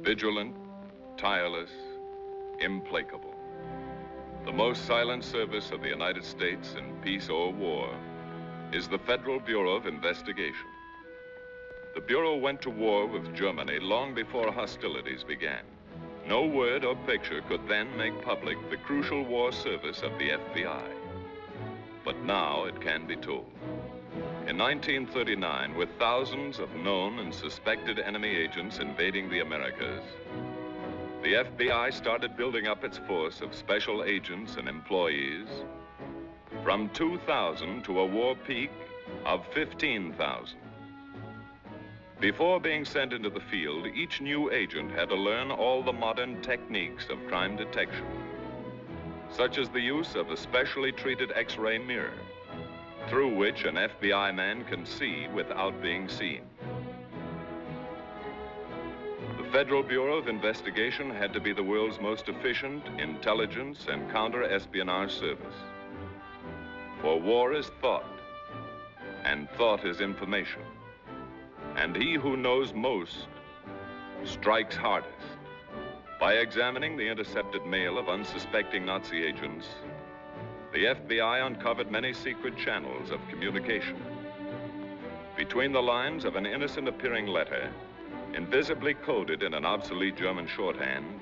vigilant, tireless, implacable. The most silent service of the United States in peace or war is the Federal Bureau of Investigation. The Bureau went to war with Germany long before hostilities began. No word or picture could then make public the crucial war service of the FBI. But now it can be told. In 1939, with thousands of known and suspected enemy agents invading the Americas, the FBI started building up its force of special agents and employees from 2,000 to a war peak of 15,000. Before being sent into the field, each new agent had to learn all the modern techniques of crime detection, such as the use of a specially treated X-ray mirror, through which an FBI man can see without being seen. The Federal Bureau of Investigation had to be the world's most efficient intelligence and counter-espionage service. For war is thought, and thought is information. And he who knows most strikes hardest. By examining the intercepted mail of unsuspecting Nazi agents, the FBI uncovered many secret channels of communication. Between the lines of an innocent-appearing letter, invisibly coded in an obsolete German shorthand,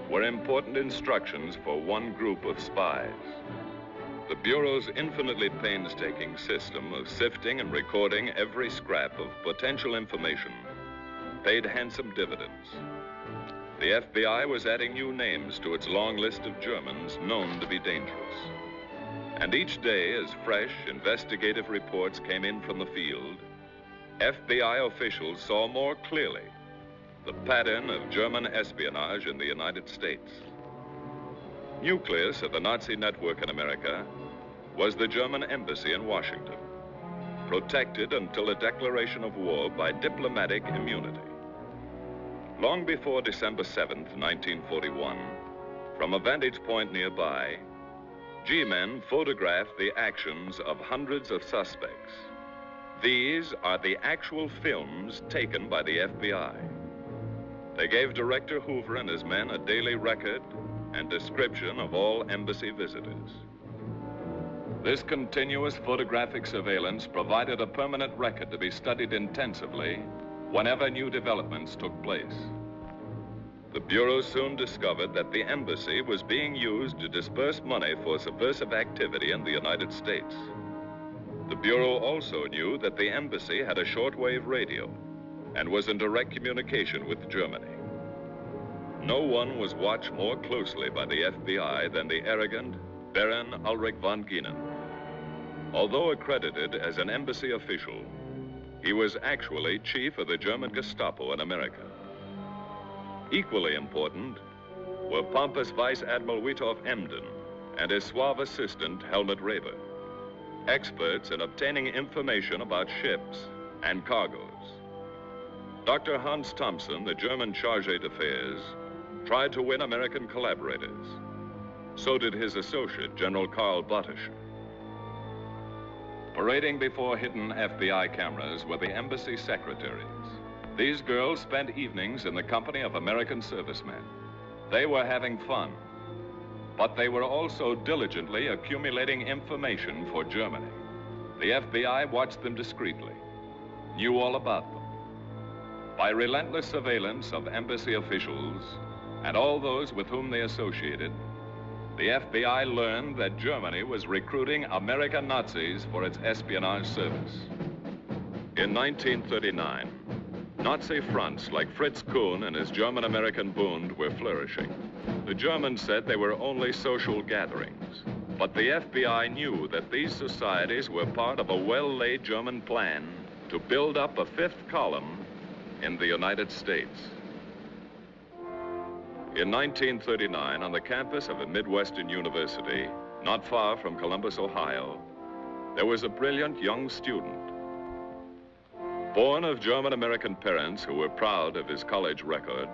were important instructions for one group of spies. The Bureau's infinitely painstaking system of sifting and recording every scrap of potential information paid handsome dividends. The FBI was adding new names to its long list of Germans known to be dangerous. And each day, as fresh investigative reports came in from the field, FBI officials saw more clearly the pattern of German espionage in the United States. Nucleus of the Nazi network in America was the German embassy in Washington, protected until a declaration of war by diplomatic immunity. Long before December 7th, 1941, from a vantage point nearby, G-men photographed the actions of hundreds of suspects. These are the actual films taken by the FBI. They gave Director Hoover and his men a daily record and description of all embassy visitors. This continuous photographic surveillance provided a permanent record to be studied intensively whenever new developments took place. The Bureau soon discovered that the embassy was being used to disperse money for subversive activity in the United States. The Bureau also knew that the embassy had a shortwave radio and was in direct communication with Germany. No one was watched more closely by the FBI than the arrogant Baron Ulrich von Gienen. Although accredited as an embassy official, he was actually chief of the German Gestapo in America. Equally important were pompous Vice Admiral Witoff Emden and his suave assistant Helmut Reber, experts in obtaining information about ships and cargoes. Dr. Hans Thompson, the German chargé d'affaires, tried to win American collaborators. So did his associate, General Karl Bottischer. Parading before hidden FBI cameras were the embassy secretaries. These girls spent evenings in the company of American servicemen. They were having fun, but they were also diligently accumulating information for Germany. The FBI watched them discreetly, knew all about them. By relentless surveillance of embassy officials and all those with whom they associated, the FBI learned that Germany was recruiting American Nazis for its espionage service. In 1939, Nazi fronts like Fritz Kuhn and his German-American Bund were flourishing. The Germans said they were only social gatherings, but the FBI knew that these societies were part of a well-laid German plan to build up a fifth column in the United States. In 1939, on the campus of a Midwestern university, not far from Columbus, Ohio, there was a brilliant young student. Born of German-American parents who were proud of his college record,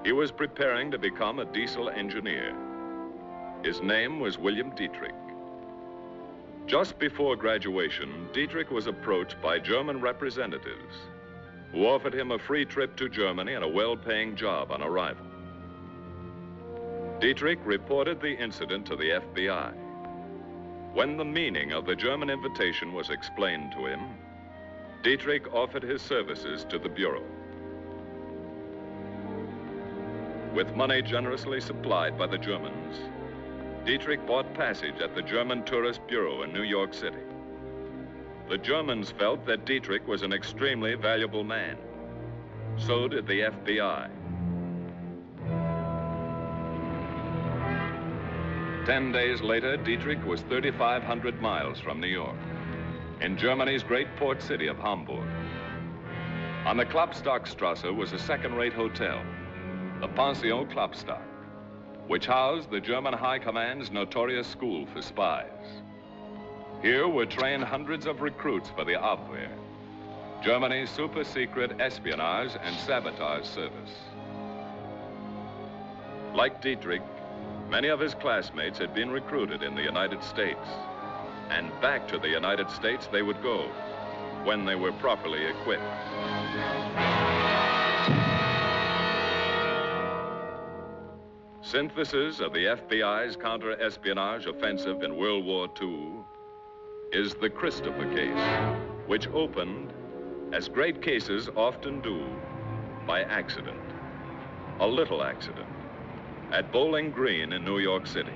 he was preparing to become a diesel engineer. His name was William Dietrich. Just before graduation, Dietrich was approached by German representatives who offered him a free trip to Germany and a well-paying job on arrival. Dietrich reported the incident to the FBI. When the meaning of the German invitation was explained to him, Dietrich offered his services to the Bureau. With money generously supplied by the Germans, Dietrich bought passage at the German Tourist Bureau in New York City. The Germans felt that Dietrich was an extremely valuable man. So did the FBI. 10 days later, Dietrich was 3,500 miles from New York, in Germany's great port city of Hamburg. On the Klopstockstrasse was a second-rate hotel, the Pension Klopstock, which housed the German High Command's notorious school for spies. Here were trained hundreds of recruits for the Abwehr, Germany's super-secret espionage and sabotage service. Like Dietrich, many of his classmates had been recruited in the United States, and back to the United States they would go when they were properly equipped. Synthesis of the FBI's counter-espionage offensive in World War II is the Christopher case, which opened, as great cases often do, by accident, a little accident, at Bowling Green in New York City.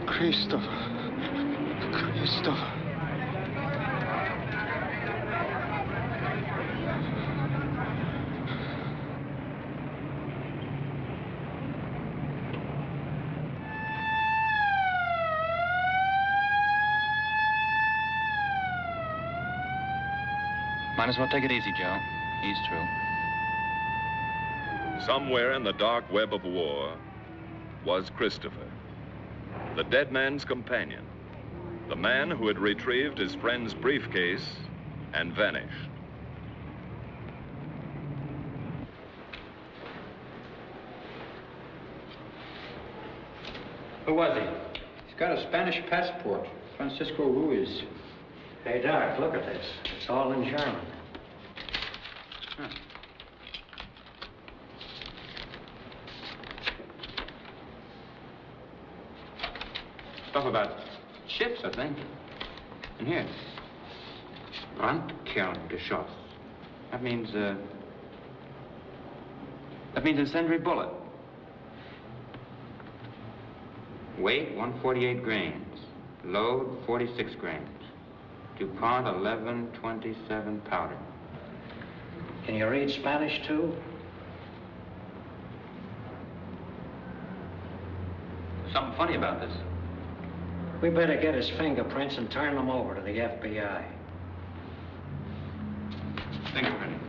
Christopher. Might as well take it easy, Joe. He's through. Somewhere in the dark web of war was Christopher, the dead man's companion, the man who had retrieved his friend's briefcase and vanished. Who was he? He's got a Spanish passport, Francisco Ruiz. Hey, Doc, look at this. It's all in German. Huh. Stuff about ships, I think. And here. Brandkerngeschoss. That means incendiary bullet. Weight, 148 grains. Load, 46 grains. DuPont 1127 powder. Can you read Spanish, too? Something funny about this. We better get his fingerprints and turn them over to the FBI. Fingerprint.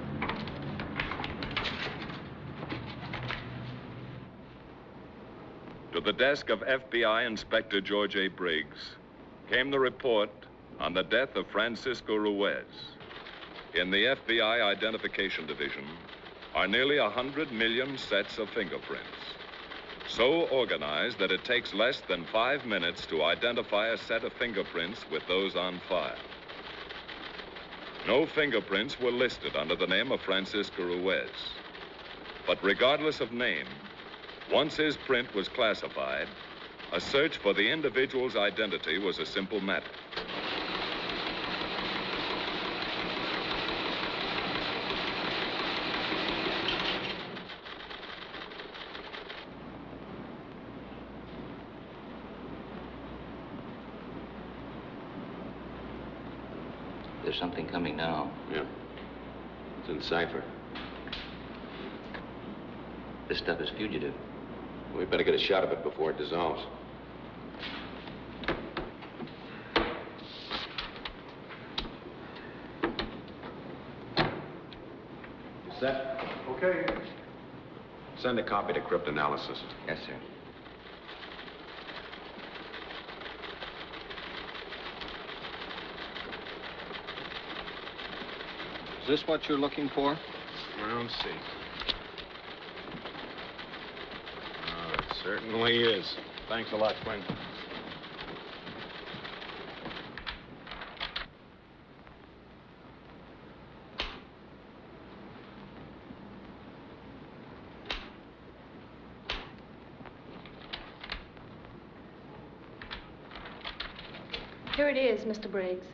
To the desk of FBI Inspector George A. Briggs came the report on the death of Francisco Ruiz. In the FBI Identification Division are nearly 100 million sets of fingerprints, so organized that it takes less than 5 minutes to identify a set of fingerprints with those on file. No fingerprints were listed under the name of Francisco Ruiz, but regardless of name, once his print was classified, a search for the individual's identity was a simple matter. The there's something coming now. Yeah. It's in cipher. This stuff is fugitive. We better get a shot of it before it dissolves. Set? Okay. Send a copy to cryptanalysis. Yes, sir. Is this what you're looking for? Round C. Oh, it certainly is. Thanks a lot, Quinn. Here it is, Mr. Briggs.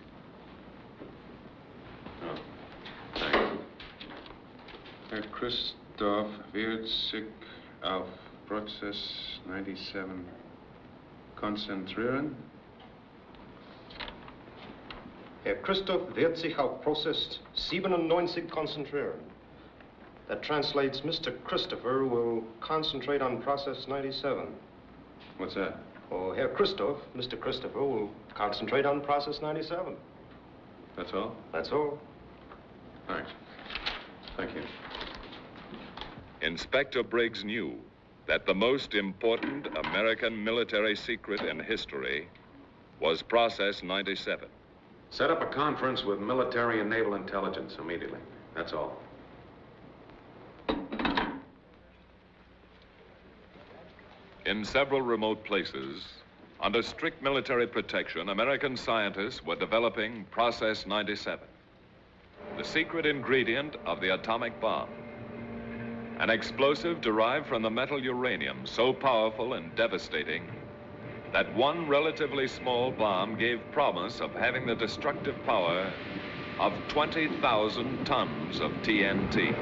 Oh, thanks. Herr Christoph wird sich auf Prozess 97 konzentrieren. Herr Christoph wird sich auf Prozess 97 konzentrieren. That translates, Mr. Christopher will concentrate on Process 97. What's that? Oh, Herr Christoph, Mr. Christopher will concentrate on Process 97. That's all? That's all. Thanks. Thank you. Inspector Briggs knew that the most important American military secret in history was Process 97. Set up a conference with military and naval intelligence immediately. That's all. In several remote places, under strict military protection, American scientists were developing Process 97, the secret ingredient of the atomic bomb. An explosive derived from the metal uranium, so powerful and devastating that one relatively small bomb gave promise of having the destructive power of 20,000 tons of TNT.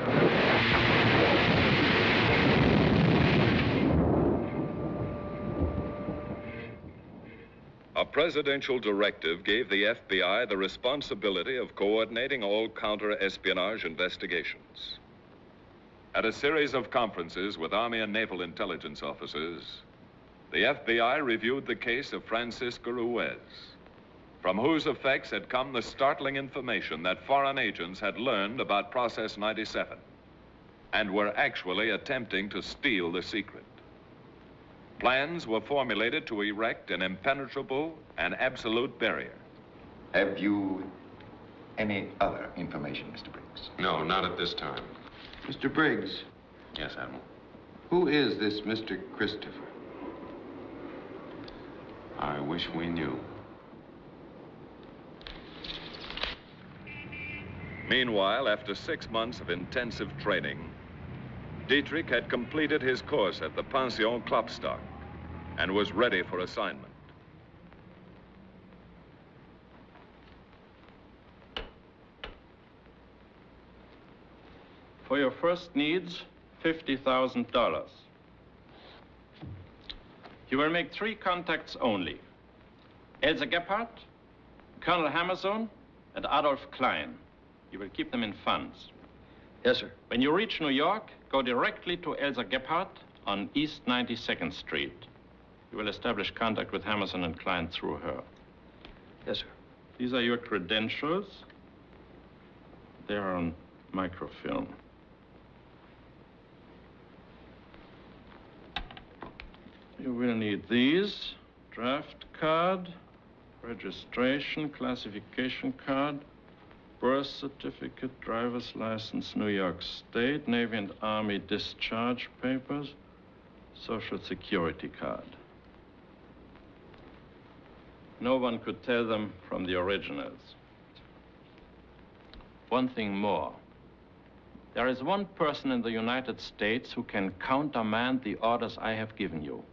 A presidential directive gave the FBI the responsibility of coordinating all counter-espionage investigations. At a series of conferences with Army and Naval intelligence officers, the FBI reviewed the case of Francisco Ruiz, from whose effects had come the startling information that foreign agents had learned about Process 97 and were actually attempting to steal the secret. Plans were formulated to erect an impenetrable and absolute barrier. Have you any other information, Mr. Briggs? No, not at this time. Mr. Briggs. Yes, Admiral. Who is this Mr. Christopher? I wish we knew. Meanwhile, after 6 months of intensive training, Dietrich had completed his course at the Pension Klopstock and was ready for assignment. For your first needs, $50,000. You will make 3 contacts only. Elsa Gephardt, Colonel Hammerson, and Adolf Klein. You will keep them in funds. Yes, sir. When you reach New York, go directly to Elsa Gephardt on East 92nd Street. You will establish contact with Hammerson and Klein through her. Yes, sir. These are your credentials. They are on microfilm. You will need these: draft card, registration, classification card, birth certificate, driver's license, New York State, Navy and Army discharge papers, Social Security card. No one could tell them from the originals. One thing more. There is one person in the United States who can countermand the orders I have given you.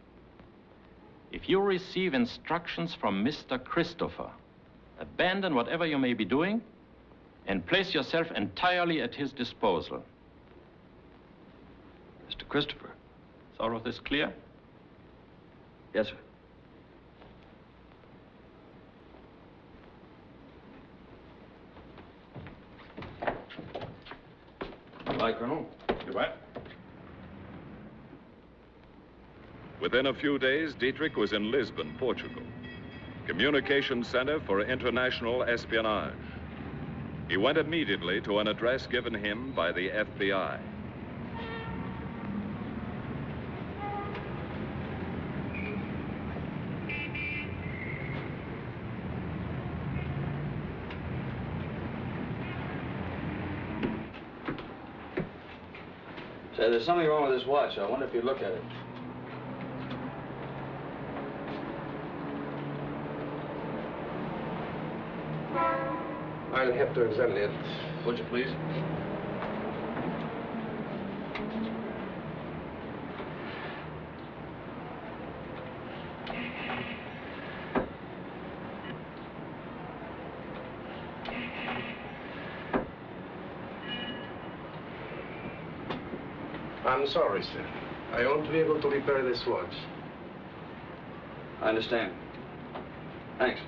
If you receive instructions from Mr. Christopher, abandon whatever you may be doing and place yourself entirely at his disposal. Mr. Christopher. Is all of this clear? Yes, sir. Hi, Colonel. You bet. Within a few days, Dietrich was in Lisbon, Portugal, communications center for international espionage. He went immediately to an address given him by the FBI. Say, there's something wrong with this watch. I wonder if you'd look at it. I'll have to examine it. Would you please? I'm sorry, sir. I won't be able to repair this watch. I understand. Thanks.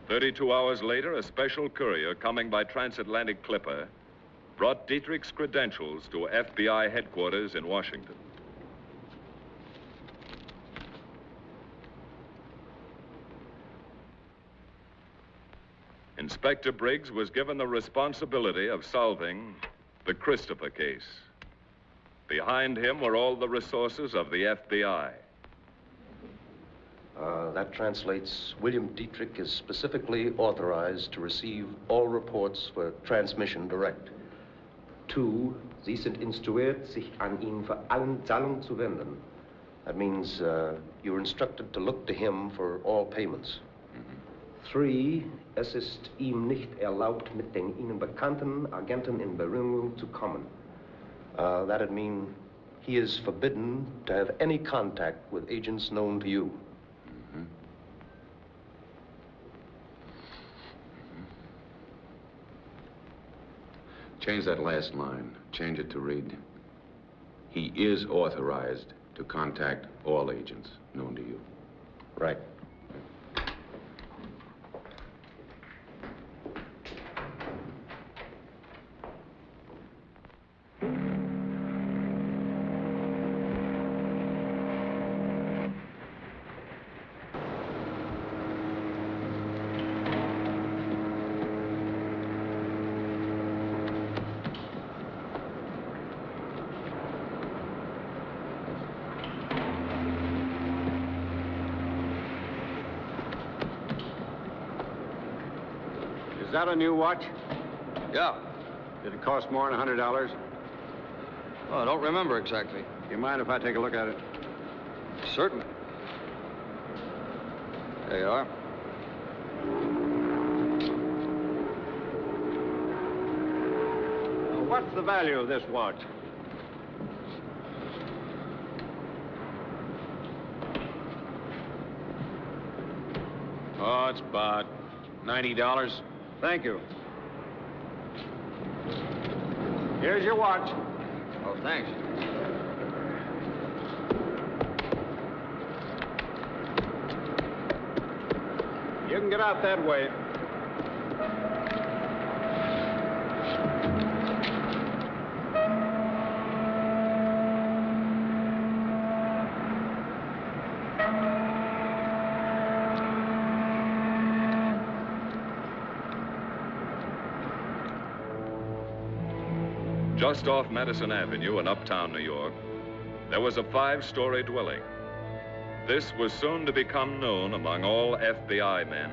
"32 hours later, a special courier coming by transatlantic clipper brought Dietrich's credentials to FBI headquarters in Washington. Inspector Briggs was given the responsibility of solving the Christopher case. Behind him were all the resources of the FBI. That translates William Dietrich is specifically authorized to receive all reports for transmission direct. 2, Sie sind instruiert, sich an ihn für allen Zahlungen zu wenden. That means you're instructed to look to him for all payments. 3, es ist ihm nicht erlaubt, mit den Ihnen bekannten Agenten in Berührung zu kommen. That'd mean he is forbidden to have any contact with agents known to you. Change that last line. Change it to read, he is authorized to contact all agents known to you. Right. Is that a new watch? Yeah. Did it cost more than $100? Well, I don't remember exactly. Do you mind if I take a look at it? Certainly. There you are. What's the value of this watch? Oh, it's about $90. Thank you. Here's your watch. Oh, thanks. You can get out that way. Just off Madison Avenue in uptown New York, there was a 5-story dwelling. This was soon to become known among all FBI men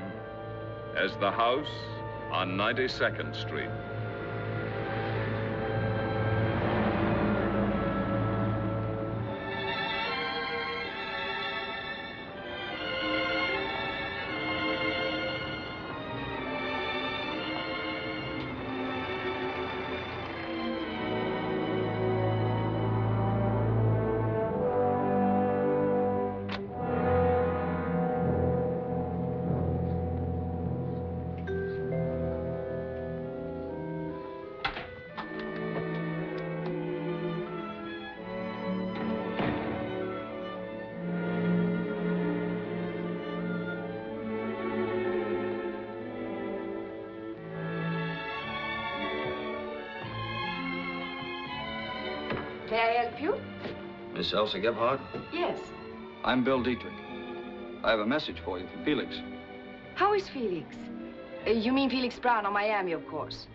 as the house on 92nd Street. May I help you? Miss Elsa Gebhardt? Yes. I'm Bill Dietrich. I have a message for you from Felix. How is Felix? You mean Felix Brown of Miami, of course.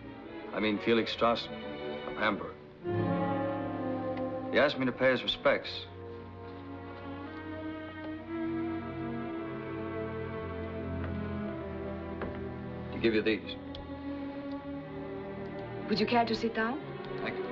I mean Felix Strassen of Hamburg. He asked me to pay his respects. To give you these. Would you care to sit down? Thank you.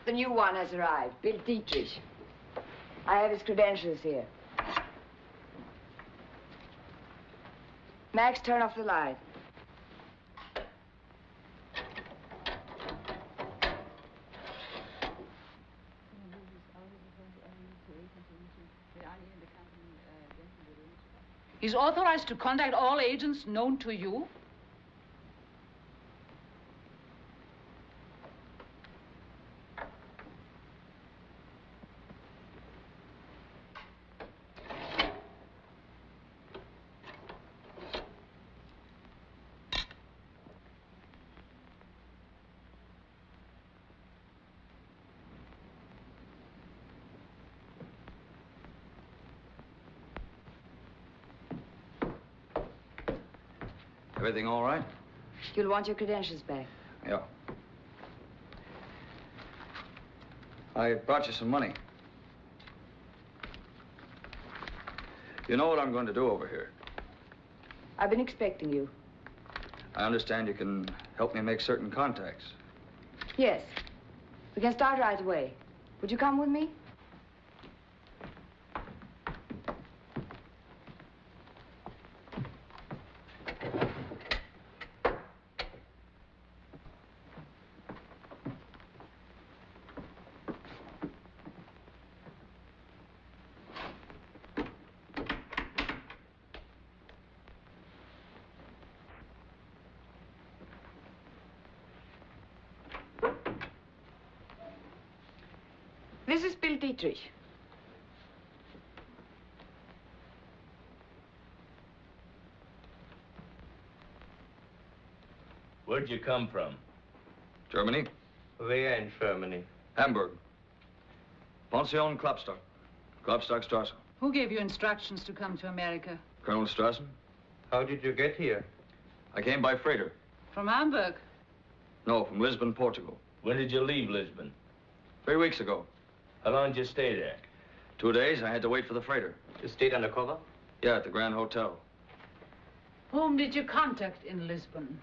The new one has arrived, Bill Dietrich. I have his credentials here. Max, turn off the light. He's authorized to contact all agents known to you? Everything all right? You'll want your credentials back. Yeah. I brought you some money. You know what I'm going to do over here. I've been expecting you. I understand you can help me make certain contacts. Yes. We can start right away. Would you come with me? This is Bill Dietrich. Where'd you come from? Germany? Where in Germany? Hamburg. Pension Klopstock. Klopstockstrasse. Who gave you instructions to come to America? Colonel Strassen. How did you get here? I came by freighter. From Hamburg? No, from Lisbon, Portugal. When did you leave Lisbon? 3 weeks ago. How long did you stay there? 2 days. I had to wait for the freighter. You stayed undercover? Yeah, at the Grand Hotel. Whom did you contact in Lisbon?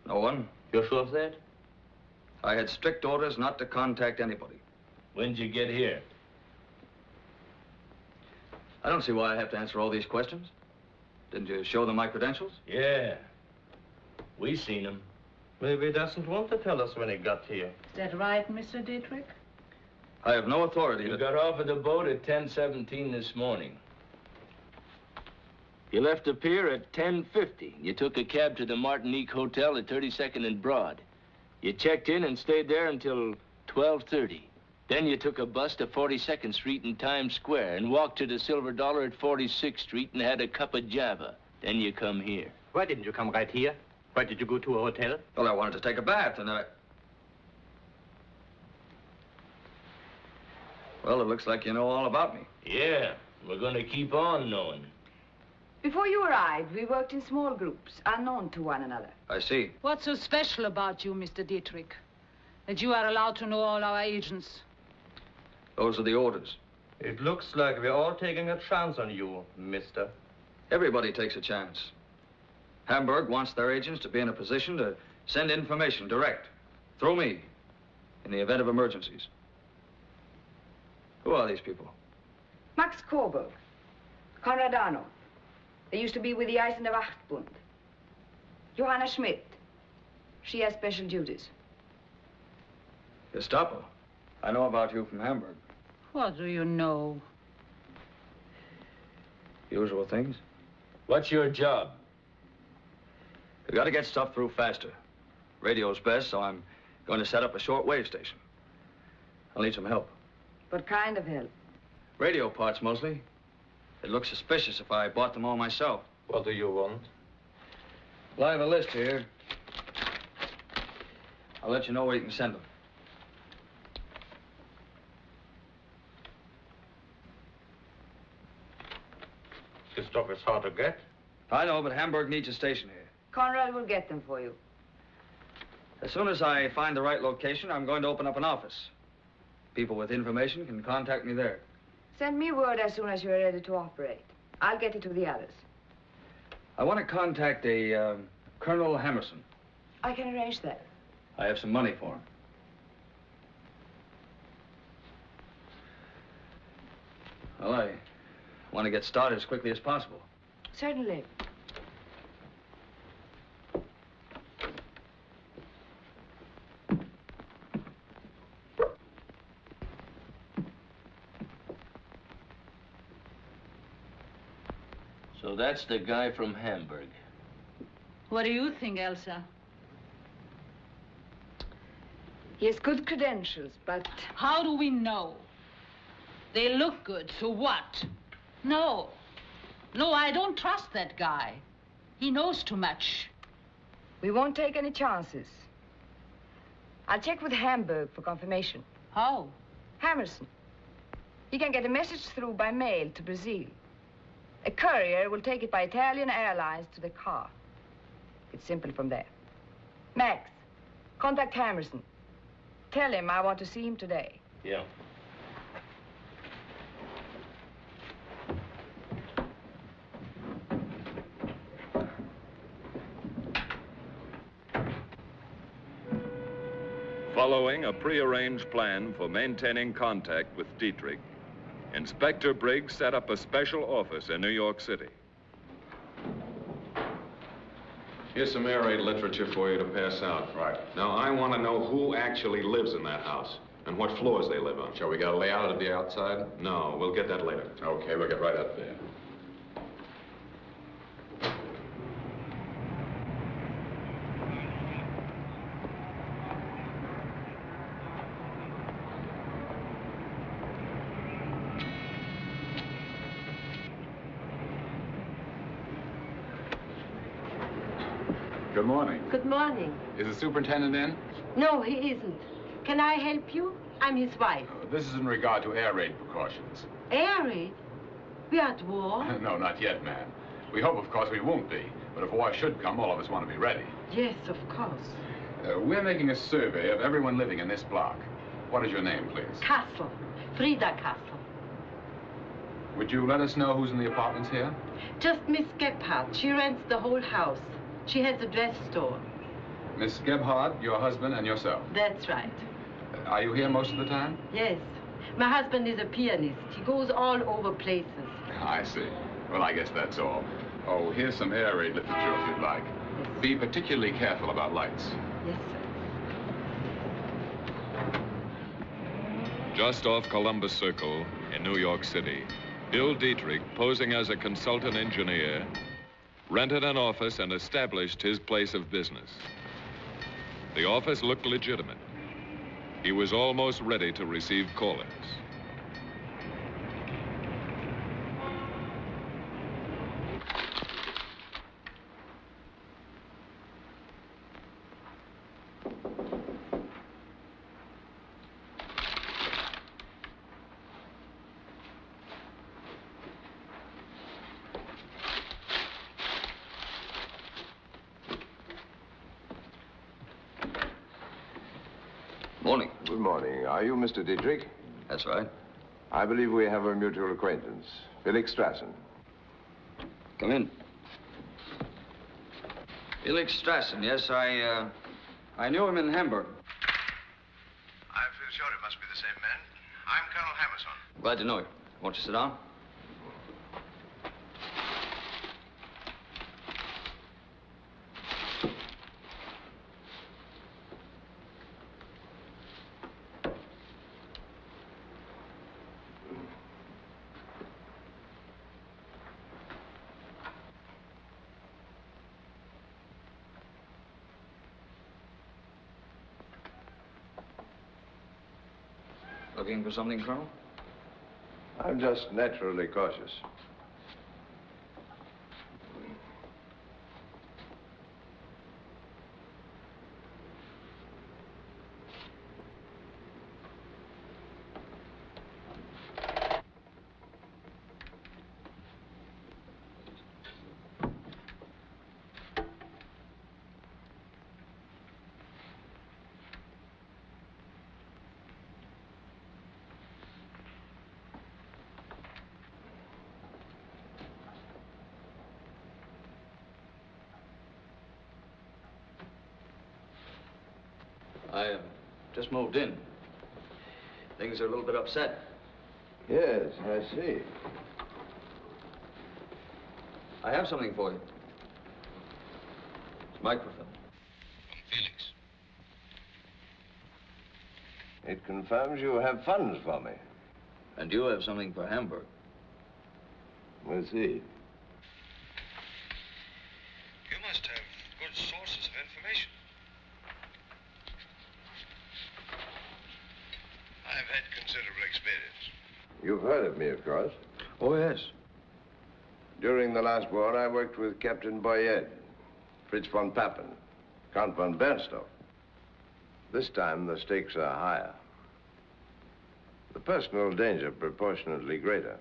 No one. You're sure of that? I had strict orders not to contact anybody. When'd you get here? I don't see why I have to answer all these questions. Didn't you show them my credentials? Yeah. We seen them. Maybe he doesn't want to tell us when he got here. Is that right, Mr. Dietrich? I have no authority You to... got off of the boat at 10:17 this morning. You left the pier at 10:50. You took a cab to the Martinique Hotel at 32nd and Broad. You checked in and stayed there until 12:30. Then you took a bus to 42nd Street in Times Square and walked to the Silver Dollar at 46th Street and had a cup of Java. Then you come here. Why didn't you come right here? Why did you go to a hotel? Well, I wanted to take a bath, and I... Well, it looks like you know all about me. Yeah, we're gonna keep on knowing. Before you arrived, we worked in small groups, unknown to one another. I see. What's so special about you, Mr. Dietrich, that you are allowed to know all our agents? Those are the orders. It looks like we're all taking a chance on you, mister. Everybody takes a chance. Hamburg wants their agents to be in a position to send information direct, through me, in the event of emergencies. Who are these people? Max Coburg, Konrad Arnold. They used to be with the Eisender Wachtbund. Johanna Schmidt. She has special duties. Gestapo. I know about you from Hamburg. What do you know? Usual things. What's your job? You gotta get stuff through faster. Radio's best, so I'm going to set up a shortwave station. I'll need some help. What kind of help? Radio parts, mostly. It'd look suspicious if I bought them all myself. What do you want? Well, I have a list here. I'll let you know where you can send them. This stuff is hard to get. I know, but Hamburg needs a station here. Conrad will get them for you. As soon as I find the right location, I'm going to open up an office. People with information can contact me there. Send me word as soon as you're ready to operate. I'll get it to the others. I want to contact a Colonel Hammerson. I can arrange that. I have some money for him. Well, I want to get started as quickly as possible. Certainly. So that's the guy from Hamburg. What do you think, Elsa? He has good credentials, but... How do we know? They look good, so what? No. No, I don't trust that guy. He knows too much. We won't take any chances. I'll check with Hamburg for confirmation. How? Hammerson. He can get a message through by mail to Brazil. A courier will take it by Italian Airlines to the car. It's simple from there. Max, contact Hammerson. Tell him I want to see him today. Yeah. Following a prearranged plan for maintaining contact with Dietrich, Inspector Briggs set up a special office in New York City. Here's some air raid literature for you to pass out. Right. Now, I want to know who actually lives in that house and what floors they live on. Shall we get a layout of the outside? No, we'll get that later. Okay, we'll get right up there. Good morning. Good morning. Is the superintendent in? No, he isn't. Can I help you? I'm his wife. This is in regard to air raid precautions. Air raid? We are at war? No, not yet, ma'am. We hope, of course, we won't be. But if war should come, all of us want to be ready. Yes, of course. We're making a survey of everyone living in this block. What is your name, please? Castle. Frida Castle. Would you let us know who's in the apartments here? Just Miss Gebhardt. She rents the whole house. She has a dress store. Miss Gebhardt, your husband, and yourself. That's right. Are you here most of the time? Yes. My husband is a pianist. He goes all over places. I see. Well, I guess that's all. Oh, here's some air raid literature if you'd like. Yes. Be particularly careful about lights. Yes, sir. Just off Columbus Circle in New York City, Bill Dietrich, posing as a consultant engineer, rented an office and established his place of business. The office looked legitimate. He was almost ready to receive callers. Morning. Good morning. Are you Mr. Dietrich? That's right. I believe we have a mutual acquaintance, Felix Strassen. Come in. Felix Strassen, yes, I knew him in Hamburg. I feel sure it must be the same man. I'm Colonel Hammerson. Glad to know you. Won't you sit down? Looking for something, Colonel? I'm just naturally cautious. I just moved in. Things are a little bit upset. Yes, I see. I have something for you. It's microfilm. Felix. It confirms you have funds for me. And you have something for Hamburg. We'll see. You must have good sources of information. I've had considerable experience. You've heard of me, of course. Oh, yes. During the last war, I worked with Captain Boyet, Fritz von Papen, Count von Bernstorff. This time, the stakes are higher. The personal danger proportionately greater.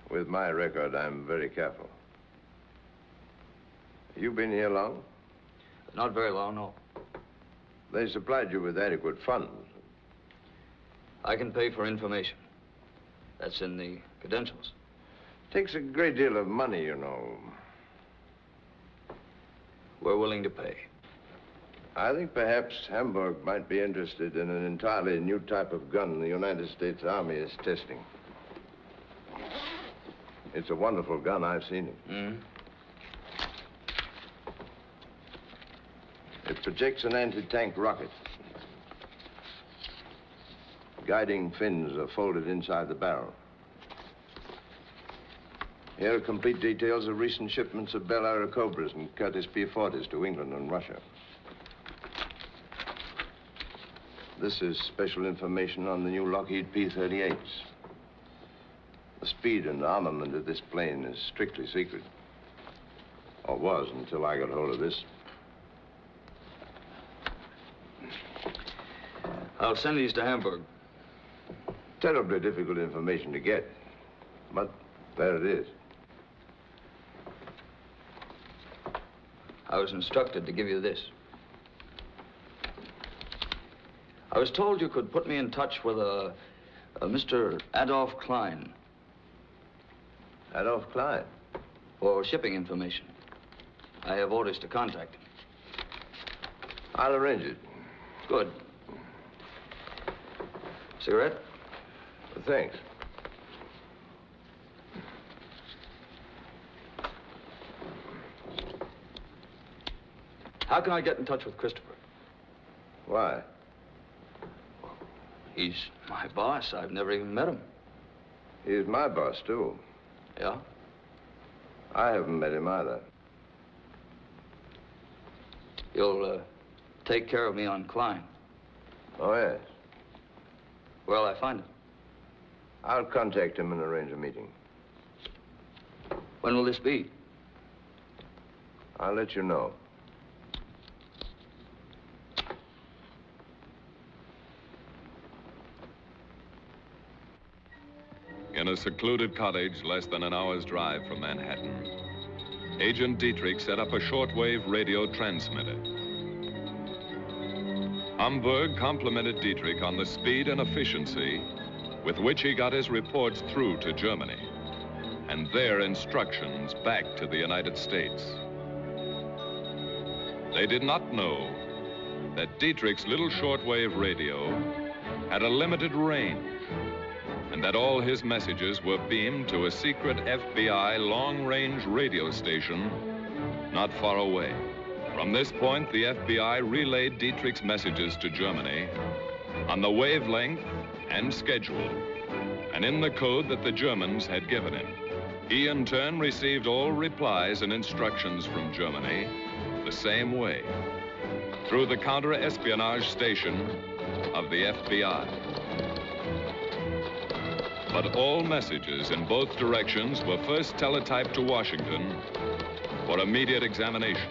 With my record, I'm very careful. You've been here long? Not very long, no. They supplied you with adequate funds. I can pay for information. That's in the credentials. Takes a great deal of money, you know. We're willing to pay. I think perhaps Hamburg might be interested in an entirely new type of gun the United States Army is testing. It's a wonderful gun. I've seen it. Mm-hmm. It projects an anti-tank rocket. Guiding fins are folded inside the barrel. Here are complete details of recent shipments of Bell Airacobras and Curtiss P-40s to England and Russia. This is special information on the new Lockheed P-38s. The speed and armament of this plane is strictly secret. Or was until I got hold of this. I'll send these to Hamburg. Terribly difficult information to get. But there it is. I was instructed to give you this. I was told you could put me in touch with a Mr. Adolf Klein. Adolf Klein? For shipping information. I have orders to contact him. I'll arrange it. Good. Cigarette? Thanks. How can I get in touch with Christopher? Why? He's my boss. I've never even met him. He's my boss, too. Yeah? I haven't met him either. You'll take care of me on Klein. Oh, yes. Where'll I find him? I'll contact him and arrange a meeting. When will this be? I'll let you know. In a secluded cottage less than an hour's drive from Manhattan, Agent Dietrich set up a shortwave radio transmitter. Hamburg complimented Dietrich on the speed and efficiency with which he got his reports through to Germany and their instructions back to the United States. They did not know that Dietrich's little shortwave radio had a limited range and that all his messages were beamed to a secret FBI long-range radio station not far away. From this point, the FBI relayed Dietrich's messages to Germany on the wavelength and schedule, and in the code that the Germans had given him. He, in turn, received all replies and instructions from Germany the same way. Through the counter-espionage station, of the FBI. But all messages in both directions were first teletyped to Washington for immediate examination.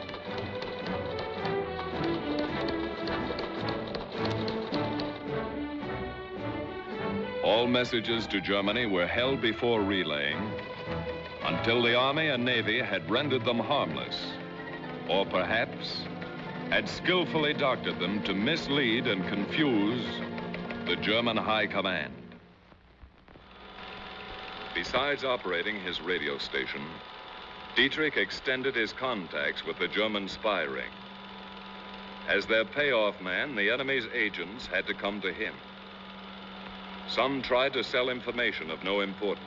All messages to Germany were held before relaying until the Army and Navy had rendered them harmless, or perhaps had skillfully doctored them to mislead and confuse the German High Command. Besides operating his radio station, Dietrich extended his contacts with the German spy ring. As their payoff man, the enemy's agents had to come to him. Some tried to sell information of no importance.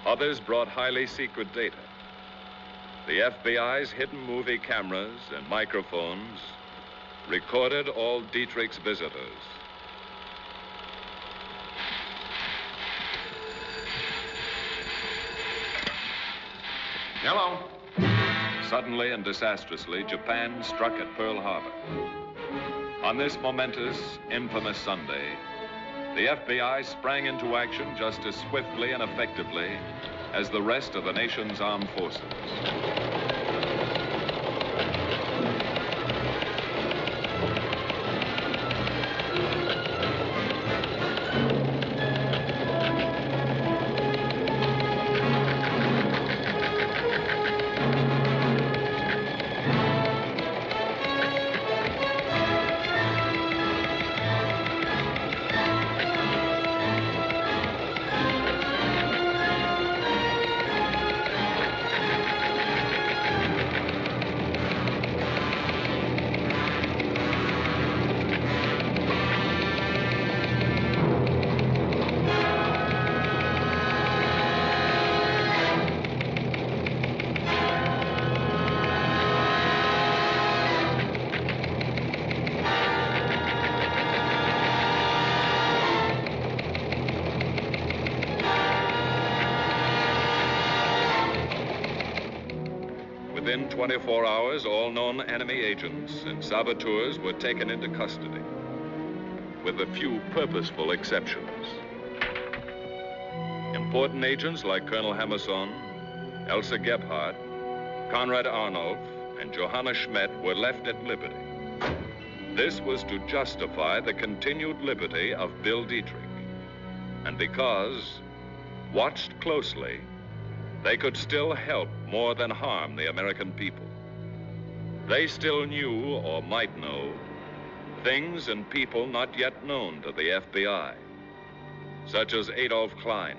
Others brought highly secret data. The FBI's hidden movie cameras and microphones recorded all Dietrich's visitors. Hello. Suddenly and disastrously, Japan struck at Pearl Harbor. On this momentous, infamous Sunday, the FBI sprang into action just as swiftly and effectively as the rest of the nation's armed forces. Within 24 hours, all known enemy agents and saboteurs were taken into custody, with a few purposeful exceptions. Important agents like Colonel Hammerson, Elsa Gebhardt, Konrad Arnulf, and Johanna Schmidt were left at liberty. This was to justify the continued liberty of Bill Dietrich, and because, watched closely, they could still help more than harm the American people. They still knew, or might know, things and people not yet known to the FBI, such as Adolf Klein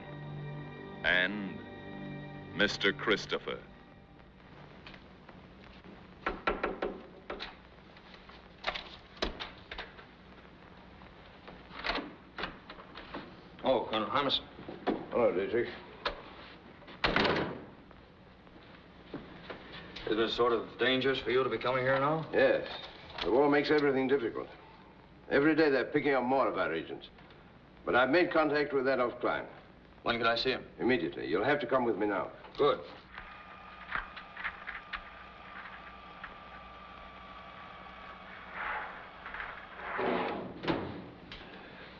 and Mr. Christopher. Oh, Colonel Hammerson. Hello, Dietrich. Isn't it sort of dangerous for you to be coming here now? Yes. The war makes everything difficult. Every day they're picking up more of our agents. But I've made contact with Adolf Klein. When can I see him? Immediately. You'll have to come with me now. Good.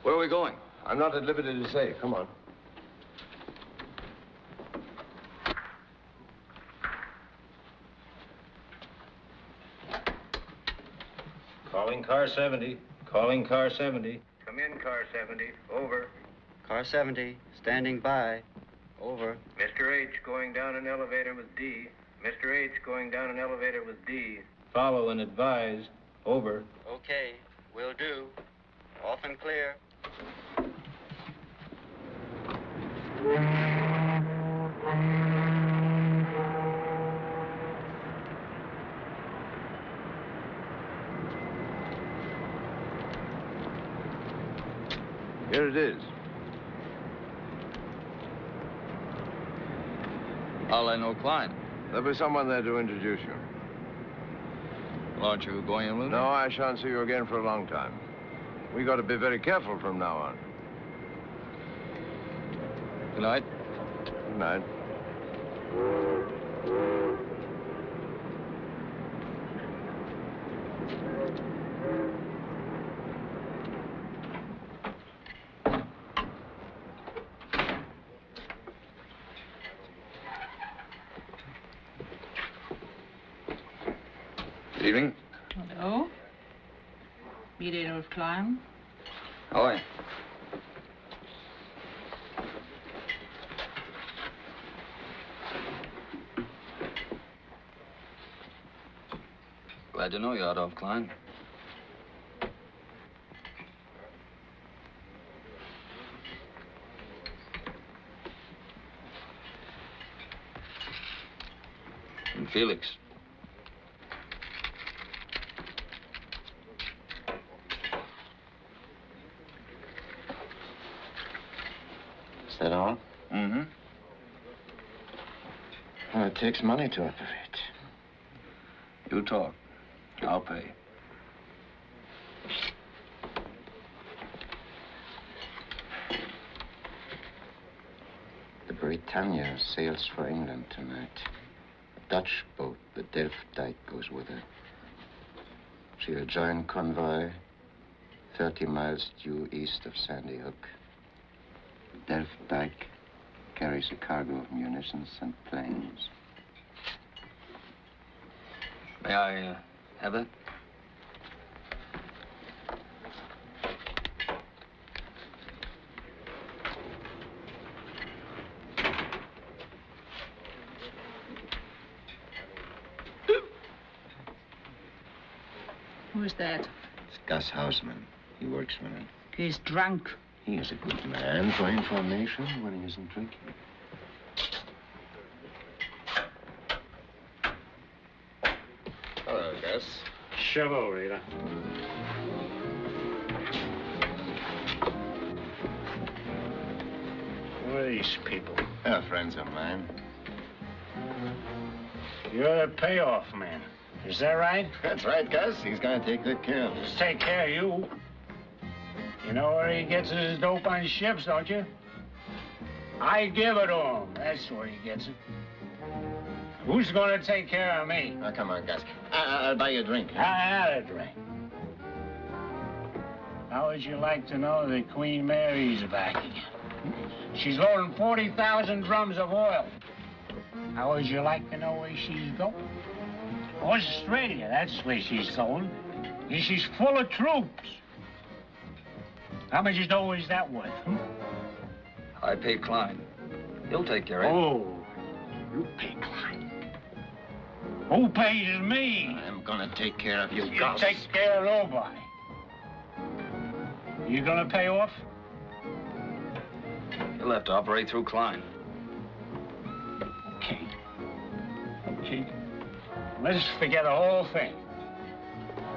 Where are we going? I'm not at liberty to say. Come on. Calling car 70. Calling car 70. Come in, car 70. Over. Car 70, standing by. Over. Mr. H going down an elevator with D. Mr. H going down an elevator with D. Follow and advise. Over. Okay, will do. Off and clear. Here it is. How'll I know Klein? There'll be someone there to introduce you. Well, aren't you going in with me? No, I shan't see you again for a long time. We got to be very careful from now on. Good night. Good night. evening. Hello. Meet Adolf Klein. How are you? Glad to know you, Adolf Klein. And Felix. Is that all? Mm-hmm. Well, it takes money to operate. You talk. I'll pay. The Britannia sails for England tonight. A Dutch boat, the Delft Dike, goes with her. She'll join convoy 30 miles due east of Sandy Hook. The Delft Dike carries a cargo of munitions and planes. May I have that? Who's that? It's Gus Hausman. He works for him. He's drunk. He is a good man for information when he isn't drinking. Hello, Gus. Hello, Rita. Who are these people? They're friends of mine. You're the payoff man. Is that right? That's right, Gus. He's going to take good care of us. Take care of you. You know where he gets his dope on ships, don't you? I give it to him. That's where he gets it. Who's going to take care of me? Oh, come on, Gus. I'll buy you a drink. I had a drink. How would you like to know that Queen Mary's back again? She's loading 40,000 drums of oil. How would you like to know where she's going? Australia, that's where she's going. And she's full of troops. How much dough is that worth? I pay Klein. He'll take care of it. Oh, you pay Klein. Who pays me? I'm going to take care of you, You Gus. take care of nobody. You gonna pay off? He'll have to operate through Klein. Okay. Okay. Let's forget the whole thing.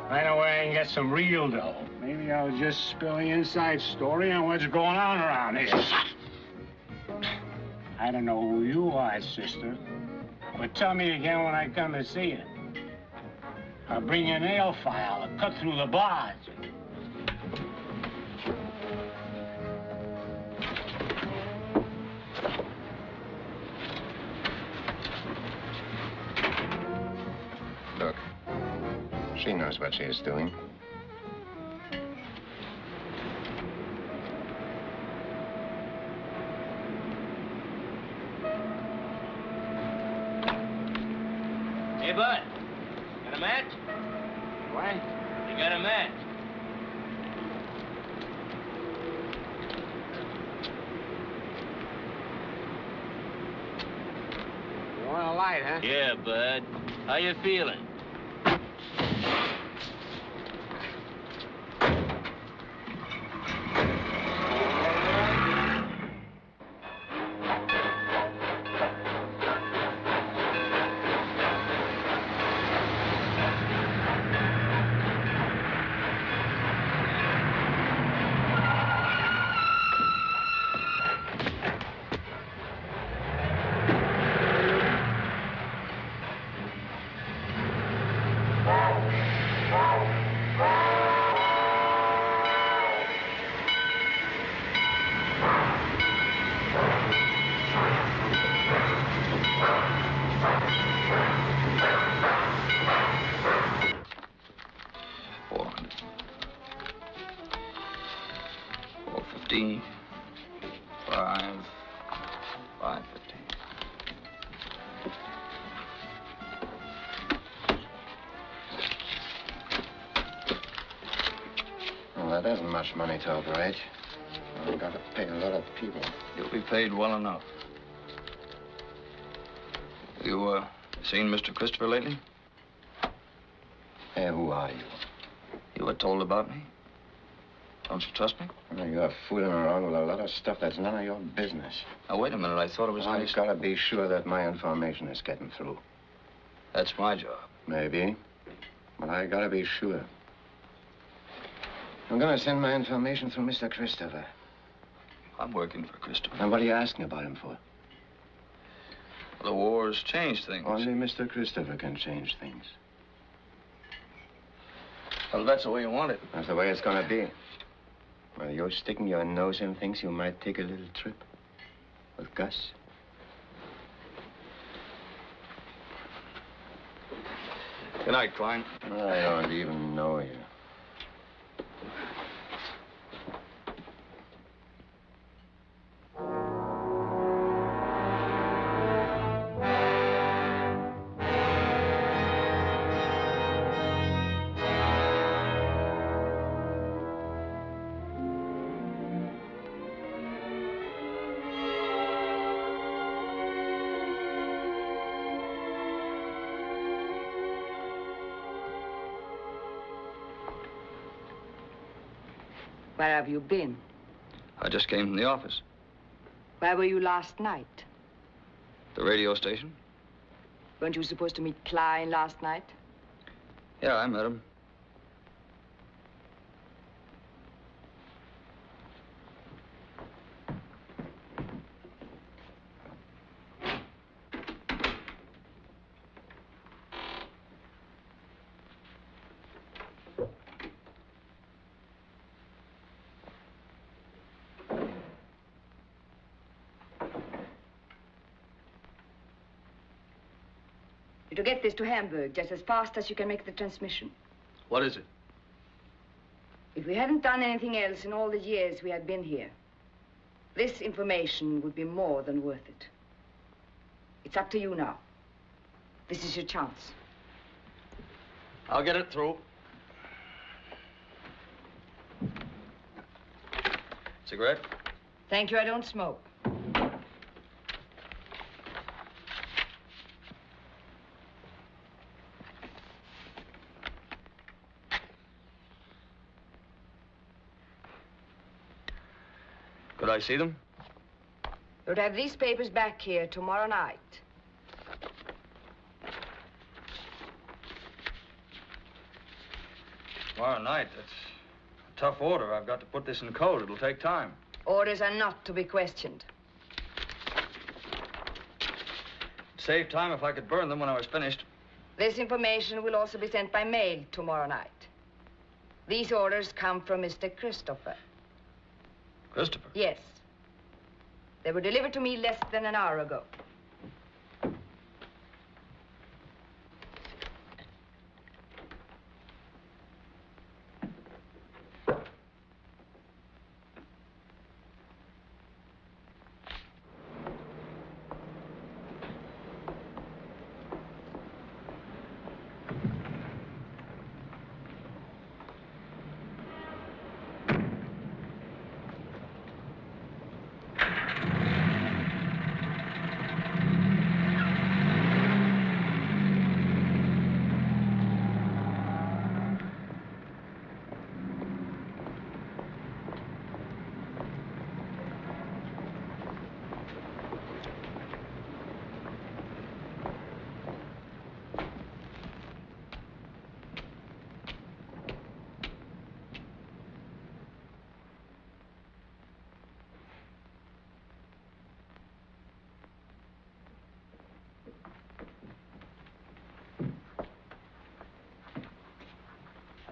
I know where I can get some real dough. Maybe I'll just spill the inside story on what's going on around here. I don't know who you are, sister, but tell me again when I come to see you. I'll bring you a nail file to cut through the bars. Look, she knows what she is doing. Hey, bud. Got a match? What? You got a match? You want a light, huh? Yeah, bud. How you feeling? that isn't much money to operate. I've got to pay a lot of people. You'll be paid well enough. You, seen Mr. Christopher lately? Hey, who are you? You were told about me? Don't you trust me? Well, you're fooling around with a lot of stuff that's none of your business. Now, wait a minute. I thought it was I've got to be sure that my information is getting through. That's my job. Maybe. But I got to be sure. I'm going to send my information through Mr. Christopher. I'm working for Christopher. And what are you asking about him for? The war's changed things. Only Mr. Christopher can change things. Well, that's the way you want it. That's the way it's going to be. Well, you're sticking your nose in things, you might take a little trip with Gus. Good night, Klein. I don't even know you. Where have you been? I just came from the office. Where were you last night? The radio station? Weren't you supposed to meet Klein last night? Yeah, I met him. To get this to Hamburg just as fast as you can make the transmission. What is it? If we hadn't done anything else in all the years we had been here, this information would be more than worth it. It's up to you now. This is your chance. I'll get it through. Cigarette? Thank you, I don't smoke. Could I see them? You'll have these papers back here tomorrow night. Tomorrow night? That's a tough order. I've got to put this in code. It'll take time. Orders are not to be questioned. It'd save time if I could burn them when I was finished. This information will also be sent by mail tomorrow night. These orders come from Mr. Christopher. Christopher? Yes. They were delivered to me less than an hour ago.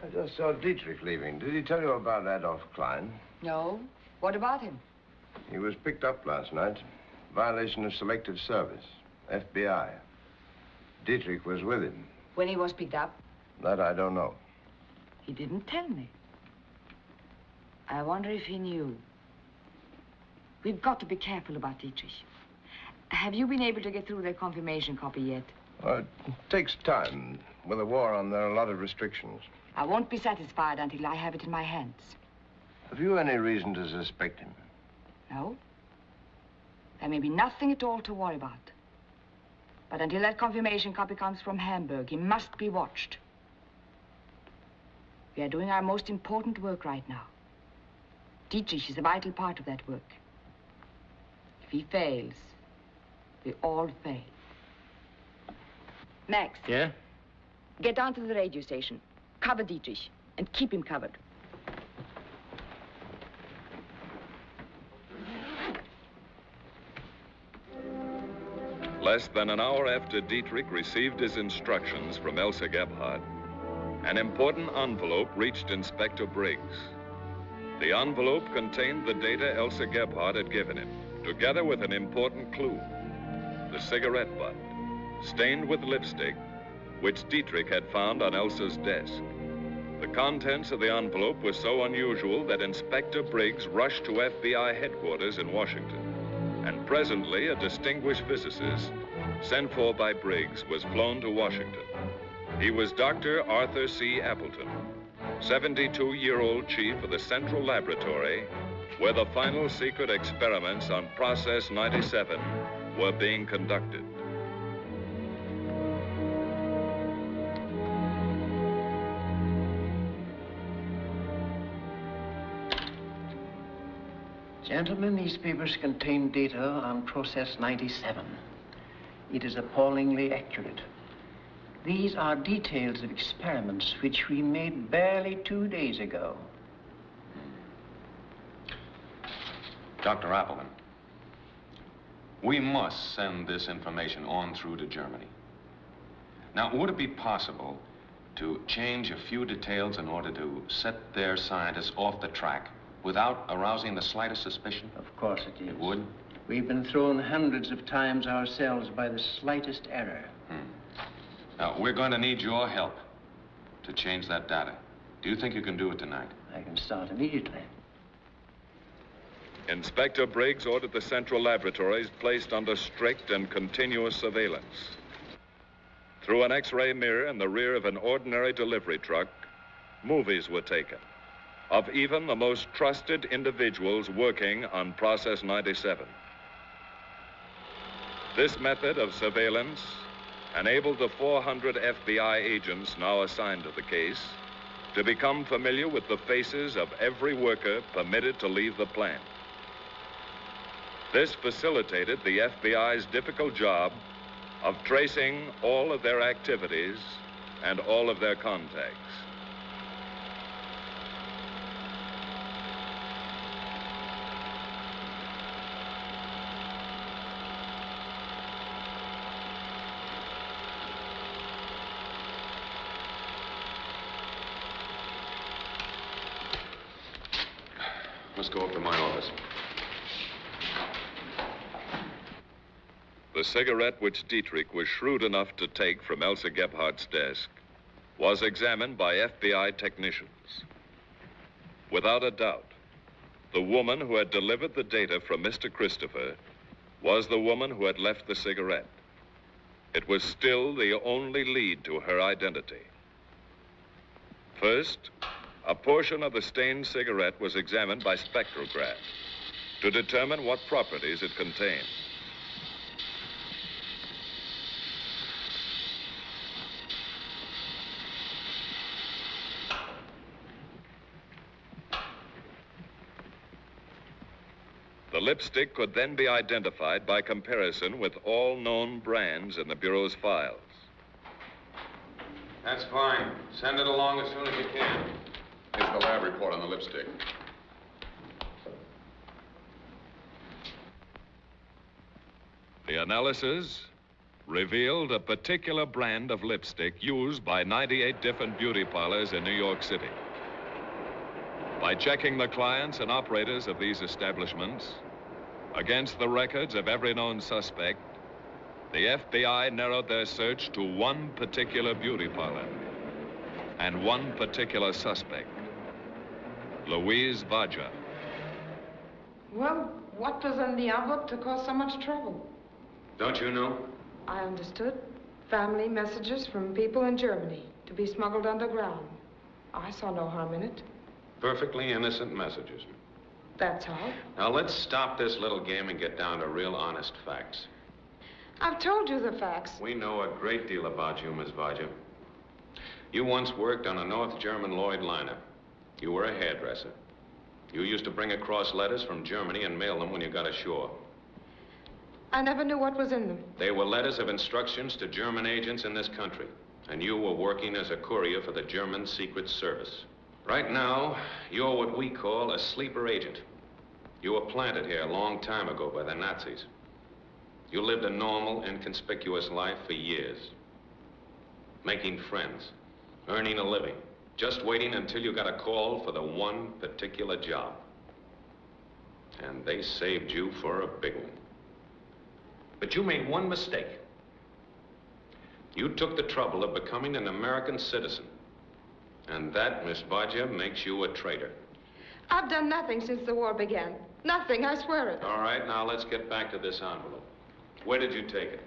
I just saw Dietrich leaving. Did he tell you about Adolf Klein? No. What about him? He was picked up last night. Violation of selective service. FBI. Dietrich was with him. When he was picked up? That I don't know. He didn't tell me. I wonder if he knew. We've got to be careful about Dietrich. Have you been able to get through their confirmation copy yet? It takes time. With the war on, there are a lot of restrictions. I won't be satisfied until I have it in my hands. Have you any reason to suspect him? No. There may be nothing at all to worry about. But until that confirmation copy comes from Hamburg, he must be watched. We are doing our most important work right now. Dietrich is a vital part of that work. If he fails, we all fail. Max. Yeah? Get down to the radio station. Cover Dietrich and keep him covered. Less than an hour after Dietrich received his instructions from Elsa Gebhardt, an important envelope reached Inspector Briggs. The envelope contained the data Elsa Gebhardt had given him, together with an important clue, the cigarette butt, stained with lipstick, which Dietrich had found on Elsa's desk. The contents of the envelope were so unusual that Inspector Briggs rushed to FBI headquarters in Washington. And presently, a distinguished physicist, sent for by Briggs, was flown to Washington. He was Dr. Arthur C. Appleton, 72-year-old chief of the Central Laboratory, where the final secret experiments on Process 97 were being conducted. Gentlemen, these papers contain data on Process 97. It is appallingly accurate. These are details of experiments which we made barely 2 days ago. Dr. Appleton, we must send this information on through to Germany. Now, would it be possible to change a few details in order to set their scientists off the track without arousing the slightest suspicion? Of course it is. It would? We've been thrown hundreds of times ourselves by the slightest error. Now, we're going to need your help to change that data. Do you think you can do it tonight? I can start immediately. Inspector Briggs ordered the Central Laboratories placed under strict and continuous surveillance. Through an X-ray mirror in the rear of an ordinary delivery truck, movies were taken of even the most trusted individuals working on Process 97. This method of surveillance enabled the 400 FBI agents now assigned to the case to become familiar with the faces of every worker permitted to leave the plant. This facilitated the FBI's difficult job of tracing all of their activities and all of their contacts. Let's go up to my office. The cigarette which Dietrich was shrewd enough to take from Elsa Gebhardt's desk was examined by FBI technicians. Without a doubt, the woman who had delivered the data from Mr. Christopher was the woman who had left the cigarette. It was still the only lead to her identity. First, a portion of the stained cigarette was examined by spectrograph to determine what properties it contained. The lipstick could then be identified by comparison with all known brands in the Bureau's files. That's fine. Send it along as soon as you can. Here's the lab report on the lipstick. The analysis revealed a particular brand of lipstick used by 98 different beauty parlors in New York City. By checking the clients and operators of these establishments against the records of every known suspect, the FBI narrowed their search to one particular beauty parlor and one particular suspect, Louise Vaja. Well, what was in the envelope to cause so much trouble? Don't you know? I understood. Family messages from people in Germany to be smuggled underground. I saw no harm in it. Perfectly innocent messages. That's all. Now, let's stop this little game and get down to real honest facts. I've told you the facts. We know a great deal about you, Miss Vodja. You once worked on a North German Lloyd liner. You were a hairdresser. You used to bring across letters from Germany and mail them when you got ashore. I never knew what was in them. They were letters of instructions to German agents in this country, and you were working as a courier for the German Secret Service. Right now, you're what we call a sleeper agent. You were planted here a long time ago by the Nazis. You lived a normal, inconspicuous life for years, making friends, earning a living, just waiting until you got a call for the one particular job. And they saved you for a big one. But you made one mistake. You took the trouble of becoming an American citizen. And that, Miss Vodja, makes you a traitor. I've done nothing since the war began. Nothing, I swear it. All right, now let's get back to this envelope. Where did you take it?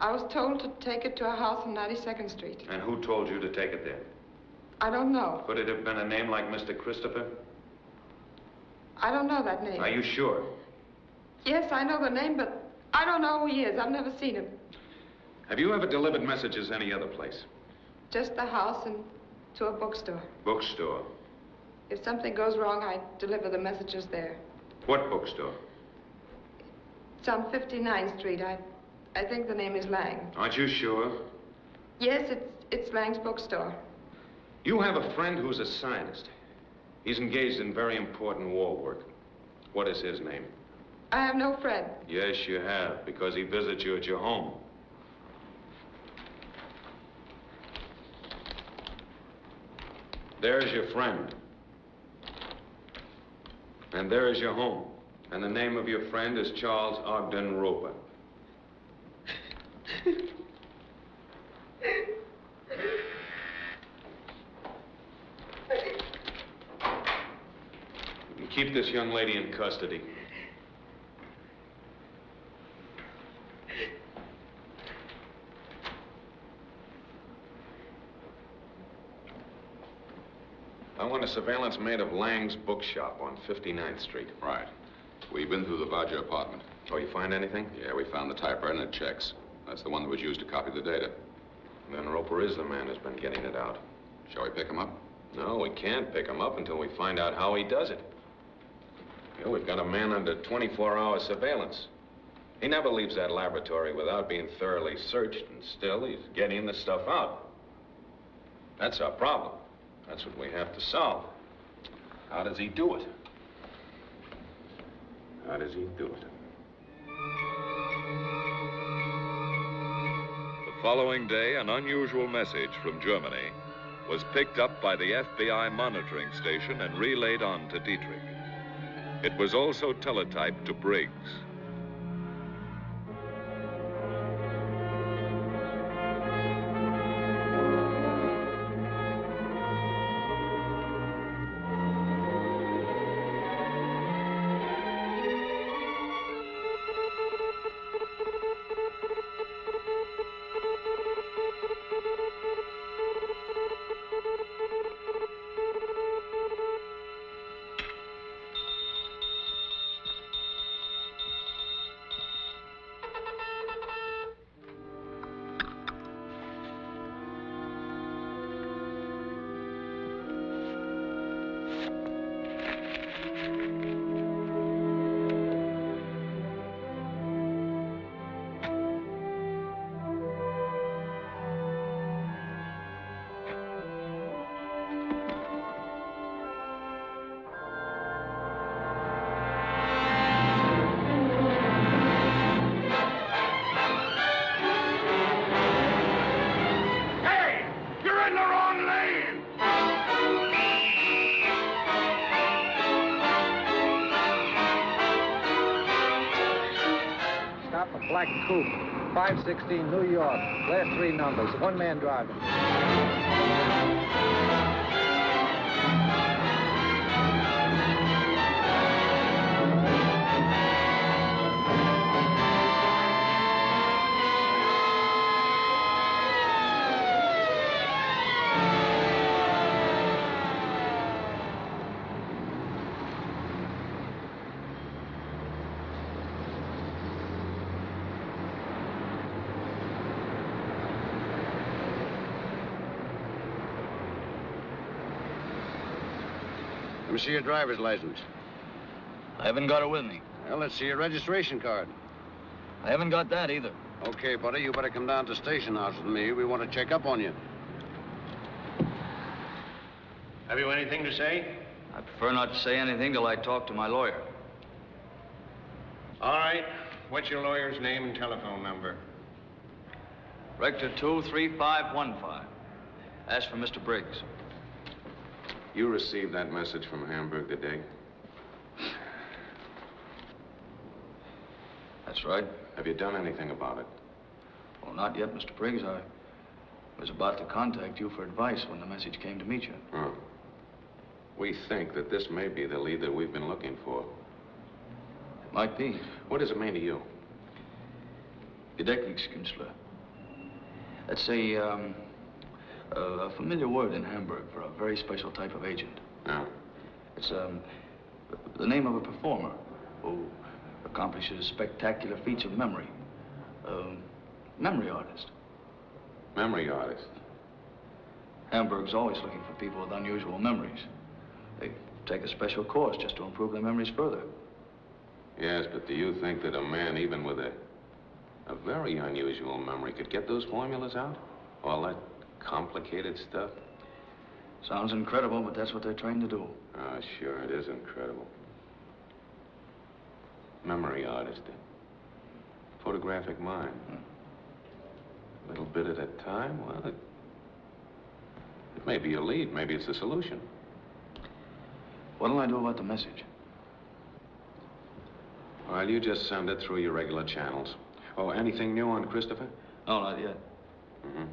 I was told to take it to a house on 92nd Street. And who told you to take it there? I don't know. Could it have been a name like Mr. Christopher? I don't know that name. Are you sure? Yes, I know the name, but I don't know who he is. I've never seen him. Have you ever delivered messages any other place? Just the house and to a bookstore. Bookstore? If something goes wrong, I deliver the messages there. What bookstore? It's on 59th Street. I think the name is Lang. Aren't you sure? Yes, it's Lang's bookstore. You have a friend who's a scientist. He's engaged in very important war work. What is his name? I have no friend. Yes, you have, because he visits you at your home. There's your friend. And there is your home. And the name of your friend is Charles Ogden Roper. You keep this young lady in custody. I want a surveillance made of Lang's bookshop on 59th Street. Right. We've been through the Vodja apartment. Oh, you find anything? Yeah, we found the typewriter and it checks. That's the one that was used to copy the data. Then Roper is the man who's been getting it out. Shall we pick him up? No, we can't pick him up until we find out how he does it. You know, we've got a man under 24-hour surveillance. He never leaves that laboratory without being thoroughly searched, and still he's getting the stuff out. That's our problem. That's what we have to solve. How does he do it? How does he do it? The following day, an unusual message from Germany was picked up by the FBI monitoring station and relayed on to Dietrich. It was also teletyped to Briggs. Black coupe, 516 New York. Last three numbers, one man driving. Let me see your driver's license. I haven't got it with me. Well, let's see your registration card. I haven't got that either. Okay, buddy, you better come down to Station House with me. We want to check up on you. Have you anything to say? I prefer not to say anything till I talk to my lawyer. All right. What's your lawyer's name and telephone number? Rector 23515. Ask for Mr. Briggs. You received that message from Hamburg today? That's right. Have you done anything about it? Well, not yet, Mr. Briggs. I was about to contact you for advice when the message came to meet you. Oh. We think that this may be the lead that we've been looking for. It might be. What does it mean to you? Gedächtniskünstler. That's a familiar word in Hamburg for a very special type of agent. Yeah. It's the name of a performer who accomplishes spectacular feats of memory. Memory artist. Memory artist? Hamburg's always looking for people with unusual memories. They take a special course just to improve their memories further. Yes, but do you think that a man, even with a very unusual memory, could get those formulas out? All that complicated stuff? Sounds incredible, but that's what they're trained to do. Oh, sure, it is incredible. Memory artist. Photographic mind. A little bit at a time. Well, it may be a lead. Maybe it's a solution. What'll I do about the message? Well, you just send it through your regular channels. Oh, anything new on Christopher? No, not yet. Mm-hmm.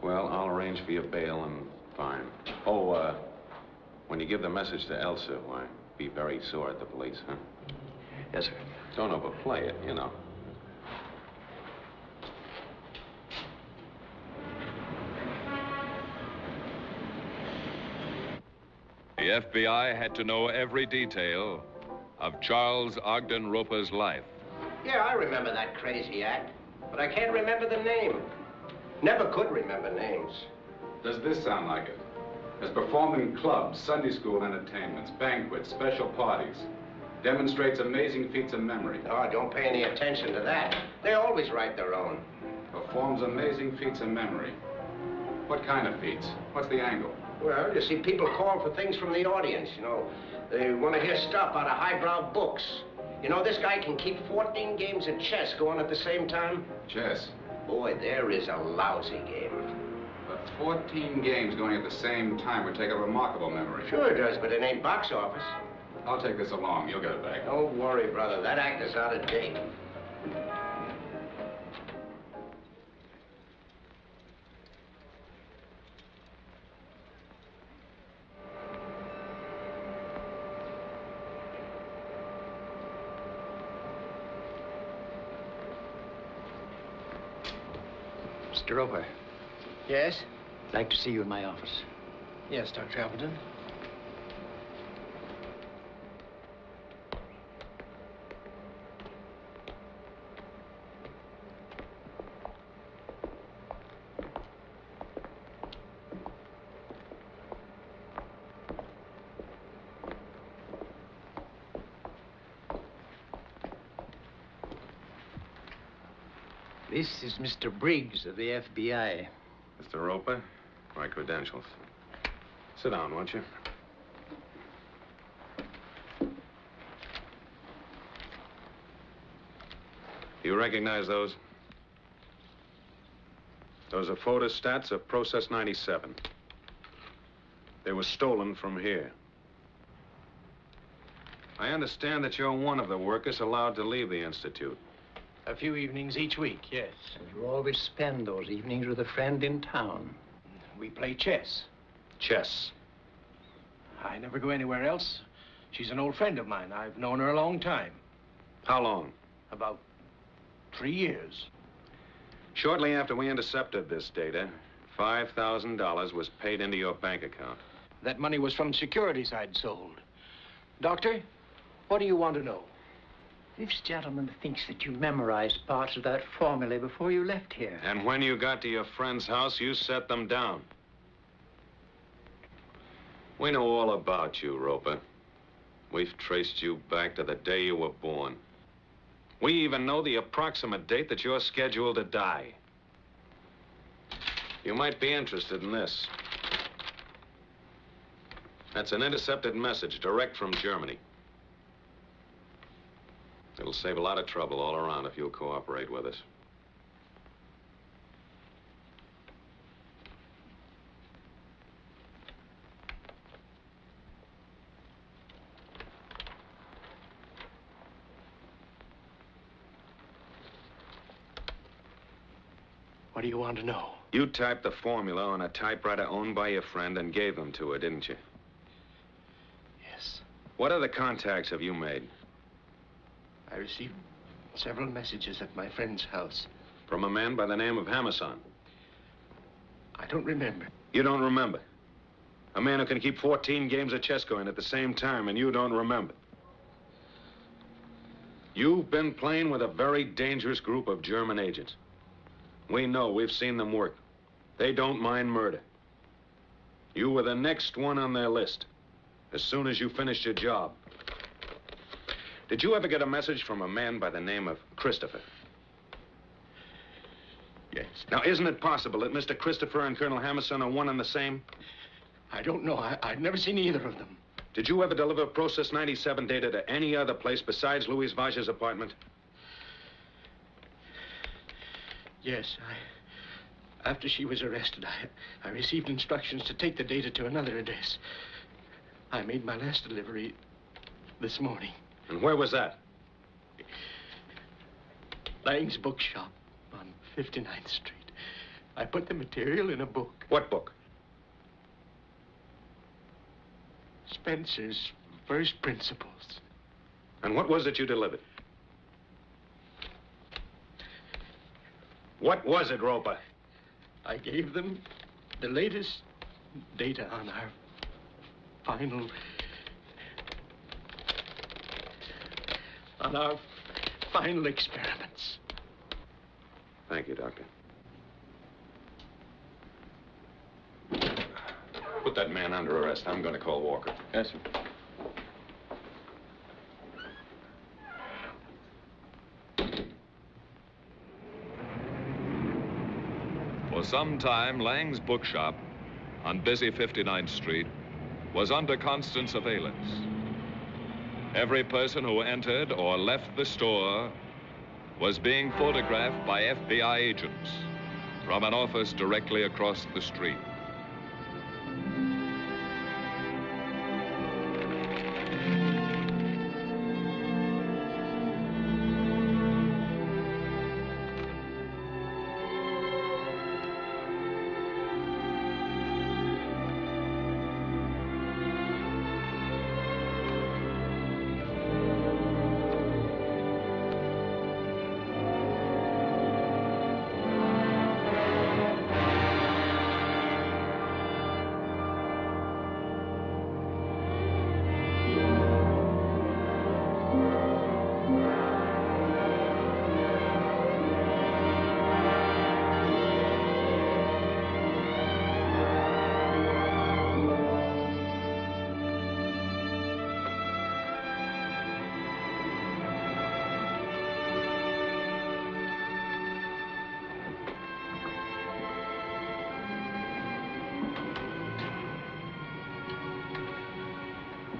Well, I'll arrange for your bail and fine. Oh, when you give the message to Elsa, why, be very sore at the police, huh? Yes, sir. Don't overplay it, you know. The FBI had to know every detail of Charles Ogden Roper's life. Yeah, I remember that crazy act, but I can't remember the name. Never could remember names. Does this sound like it? Has performed in clubs, Sunday school entertainments, banquets, special parties. Demonstrates amazing feats of memory. Oh, don't pay any attention to that. They always write their own. Performs amazing feats of memory. What kind of feats? What's the angle? Well, you see, people call for things from the audience, you know. They want to hear stuff out of highbrow books. You know, this guy can keep 14 games of chess going at the same time. Chess? Boy, there is a lousy game. But 14 games going at the same time would take a remarkable memory. Sure it does, but it ain't box office. I'll take this along. You'll get it back. Don't worry, brother. That act is out of date. Mr. Roper. Yes? I'd like to see you in my office. Yes, Dr. Appleton. This is Mr. Briggs of the FBI. Mr. Roper, my credentials. Sit down, won't you? You recognize those? Those are photostats of Process 97. They were stolen from here. I understand that you're one of the workers allowed to leave the Institute. A few evenings each week, yes. And you always spend those evenings with a friend in town. We play chess. Chess? I never go anywhere else. She's an old friend of mine. I've known her a long time. How long? About 3 years. Shortly after we intercepted this data, $5,000 was paid into your bank account. That money was from securities I'd sold. Doctor, what do you want to know? This gentleman thinks that you memorized parts of that formula before you left here. And when you got to your friend's house, you set them down. We know all about you, Roper. We've traced you back to the day you were born. We even know the approximate date that you're scheduled to die. You might be interested in this. That's an intercepted message direct from Germany. It'll save a lot of trouble all around if you'll cooperate with us. What do you want to know? You typed the formula on a typewriter owned by your friend and gave them to her, didn't you? Yes. What other contacts have you made? I received several messages at my friend's house. From a man by the name of Hammerson? I don't remember. You don't remember? A man who can keep 14 games of chess going at the same time, and you don't remember? You've been playing with a very dangerous group of German agents. We know, we've seen them work. They don't mind murder. You were the next one on their list, as soon as you finished your job. Did you ever get a message from a man by the name of Christopher? Yes. Now, isn't it possible that Mr. Christopher and Colonel Hammerson are one and the same? I don't know. I've never seen either of them. Did you ever deliver Process 97 data to any other place besides Louise Vache's apartment? Yes, after she was arrested, I received instructions to take the data to another address. I made my last delivery this morning. And where was that? Lang's bookshop on 59th Street. I put the material in a book. What book? Spencer's First Principles. And what was it you delivered? What was it, Roper? I gave them the latest data on our final experiments. Thank you, Doctor. Put that man under arrest. I'm going to call Walker. Yes, sir. For some time, Lang's bookshop on busy 59th Street was under constant surveillance. Every person who entered or left the store was being photographed by FBI agents from an office directly across the street.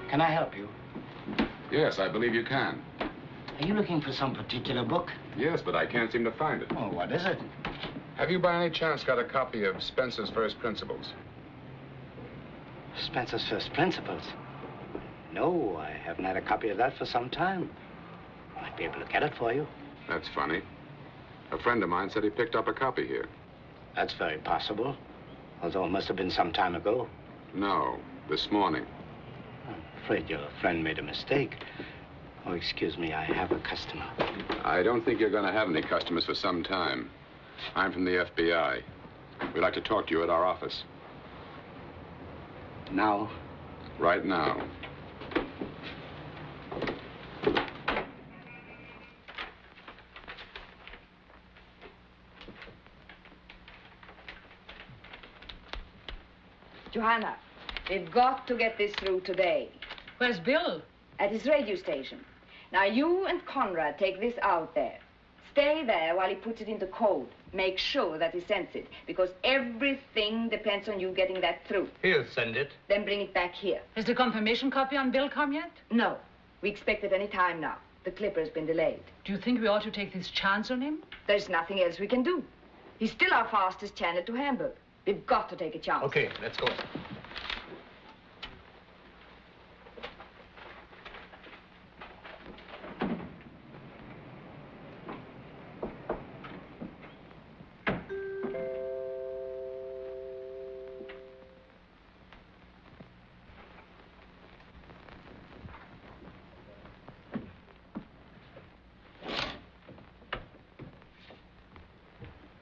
Can I help you? Yes, I believe you can. Are you looking for some particular book? Yes, but I can't seem to find it. Oh, what is it? Have you by any chance got a copy of Spencer's First Principles? Spencer's First Principles? No, I haven't had a copy of that for some time. Might be able to get it for you. That's funny. A friend of mine said he picked up a copy here. That's very possible, although it must have been some time ago. No, this morning. I'm afraid your friend made a mistake. Oh, excuse me, I have a customer. I don't think you're going to have any customers for some time. I'm from the FBI. We'd like to talk to you at our office. Now? Right now. Johanna, We've got to get this through today. Where's Bill? At his radio station. Now, you and Conrad take this out there. Stay there while he puts it into code. Make sure that he sends it, because everything depends on you getting that through. He'll send it. Then bring it back here. Has the confirmation copy on Bill come yet? No. We expect it any time now. The clipper's been delayed. Do you think we ought to take this chance on him? There's nothing else we can do. He's still our fastest channel to Hamburg. We've got to take a chance. Okay, let's go.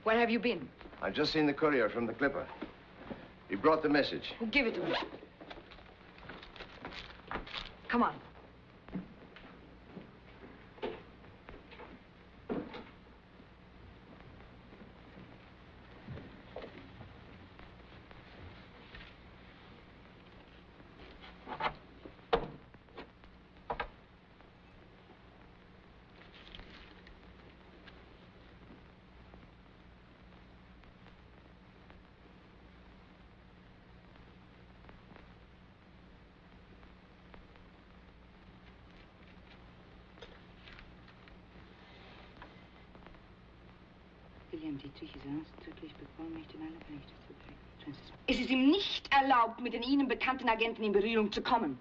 Where have you been? I've just seen the courier from the Clipper. He brought the message. Well, give it to me. Come on. William Dietrich ist ausdrücklich bevollmächtigt, alle Berichte zu bringen. Es ist ihm nicht erlaubt, mit den Ihnen bekannten Agenten in Berührung zu kommen.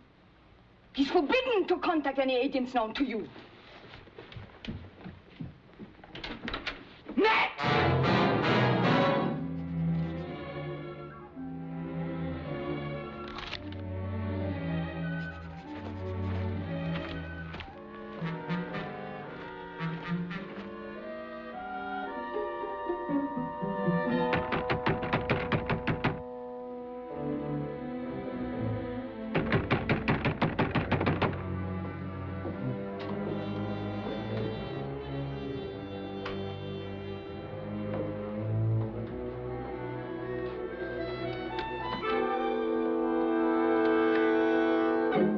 He's forbidden to contact any agents known to you. Next!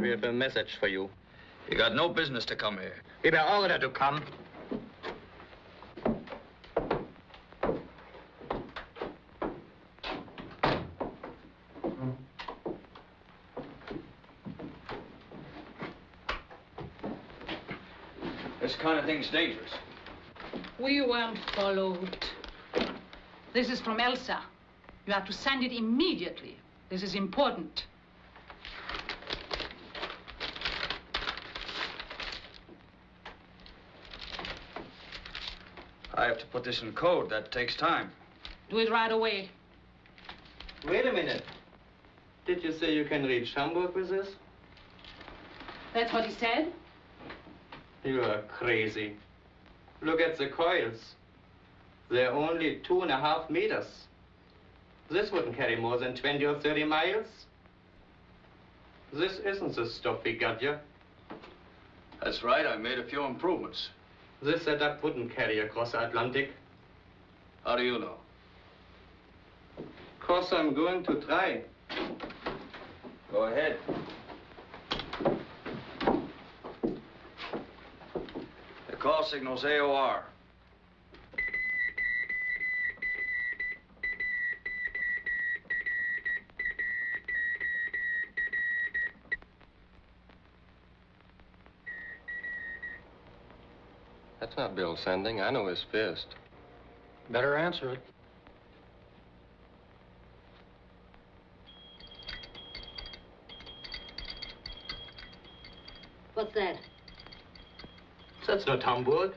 We have a message for you. You got no business to come here. We were ordered to come. This kind of thing's dangerous. We weren't followed. This is from Elsa. You have to send it immediately. This is important. I have to put this in code. That takes time. Do it right away. Wait a minute. Did you say you can reach Hamburg with this? That's what he said? You are crazy. Look at the coils. They're only 2.5 meters. This wouldn't carry more than 20 or 30 miles. This isn't the stuff we got you. That's right. I made a few improvements. This setup wouldn't carry across the Atlantic. How do you know? 'Cause I'm going to try. Go ahead. The call signal's AOR. That's not Bill sending. I know his fist. Better answer it. What's that? That's not Hamburg.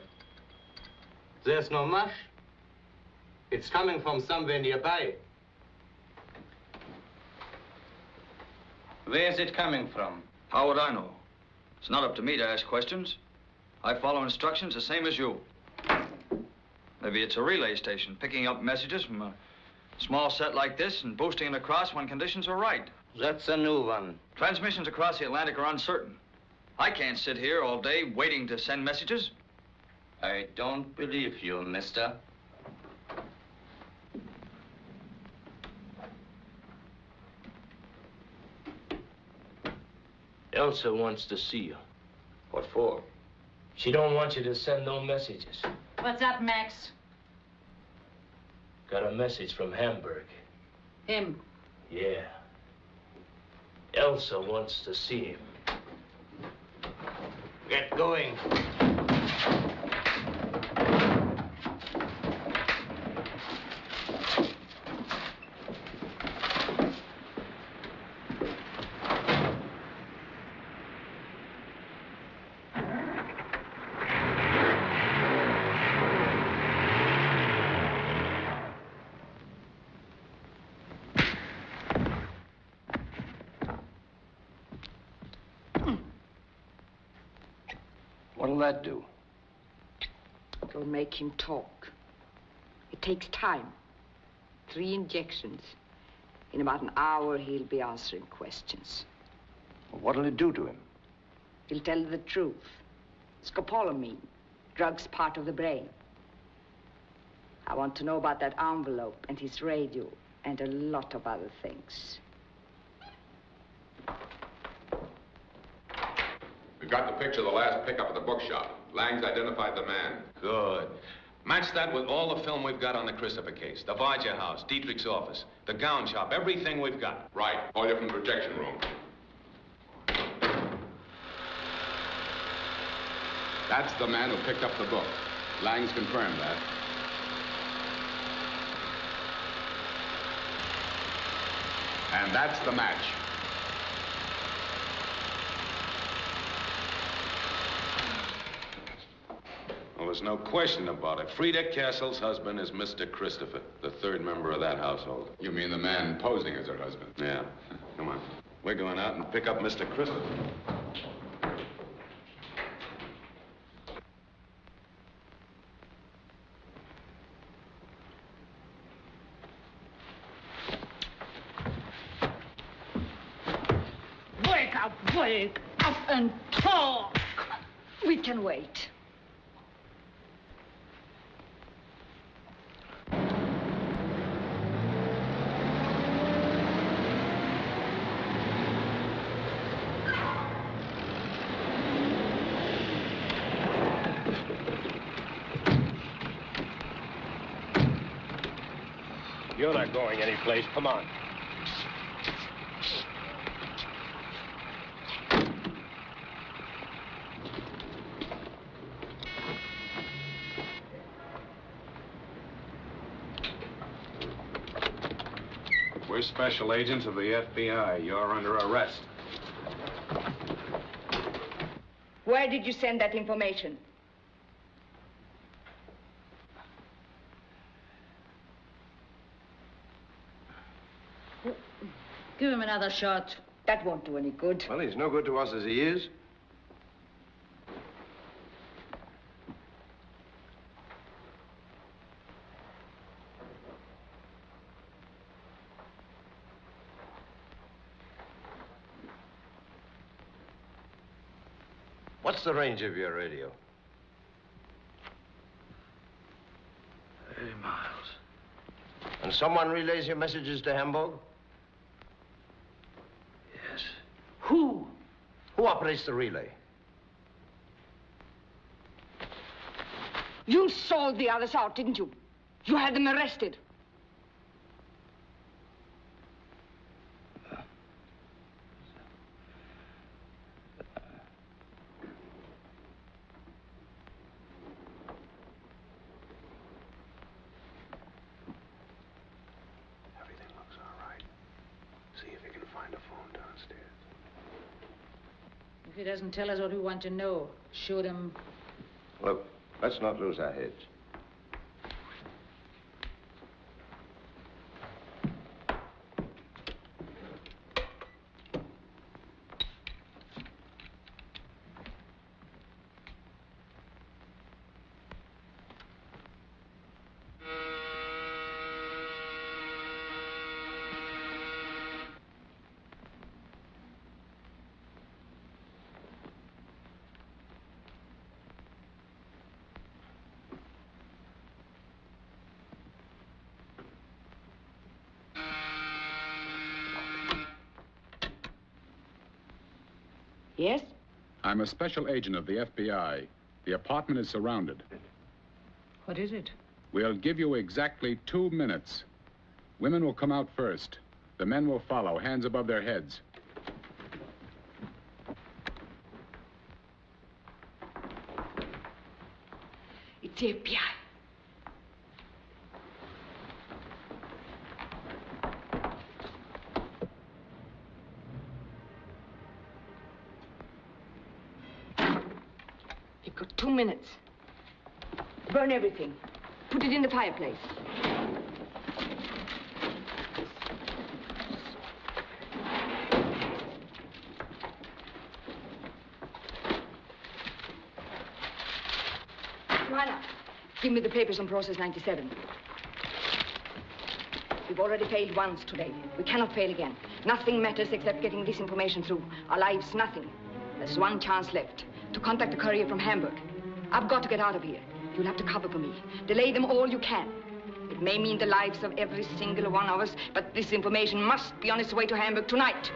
There's no mush. It's coming from somewhere nearby. Where's it coming from? How would I know? It's not up to me to ask questions. I follow instructions the same as you. Maybe it's a relay station picking up messages from a small set like this and boosting it across when conditions are right. That's a new one. Transmissions across the Atlantic are uncertain. I can't sit here all day waiting to send messages. I don't believe you, mister. Elsa wants to see you. What for? She don't want you to send no messages. What's up, Max? Got a message from Hamburg. Him. Yeah. Elsa wants to see him. Get going. What'll that do? It'll make him talk. It takes time. 3 injections. In about an hour, he'll be answering questions. Well, what'll it do to him? He'll tell the truth. Scopolamine. Drugs part of the brain. I want to know about that envelope and his radio and a lot of other things. We've got the picture of the last pickup at the bookshop. Lang's identified the man. Good. Match that with all the film we've got on the Christopher case. The Barger house, Dietrich's office, the gown shop, everything we've got. Right. All you from the projection room. That's the man who picked up the book. Lang's confirmed that. And that's the match. Well, there's no question about it. Frida Castle's husband is Mr. Christopher, the 3rd member of that household. You mean the man posing as her husband? Yeah. Come on. We're going out and pick up Mr. Christopher. Wake up and talk. We can wait. You're not going anyplace. Come on. We're special agents of the FBI. You're under arrest. Where did you send that information? Give him another shot. That won't do any good. Well, he's no good to us as he is. What's the range of your radio? 30 miles. And someone relays your messages to Hamburg? Yes. Who? Who operates the relay? You sold the others out, didn't you? You had them arrested. Everything looks all right. See if you can find a phone downstairs. If he doesn't tell us what we want to know, shoot him. Look, let's not lose our heads. Yes? I'm a special agent of the FBI. The apartment is surrounded. What is it? We'll give you exactly 2 minutes. Women will come out first. The men will follow, hands above their heads. It's the FBI. You've got 2 minutes. Burn everything. Put it in the fireplace. Joanna, give me the papers on Process 97. We've already failed once today. We cannot fail again. Nothing matters except getting this information through. Our lives, nothing. There's one chance left, to contact the courier from Hamburg. I've got to get out of here. You'll have to cover for me. Delay them all you can. It may mean the lives of every single one of us, but this information must be on its way to Hamburg tonight.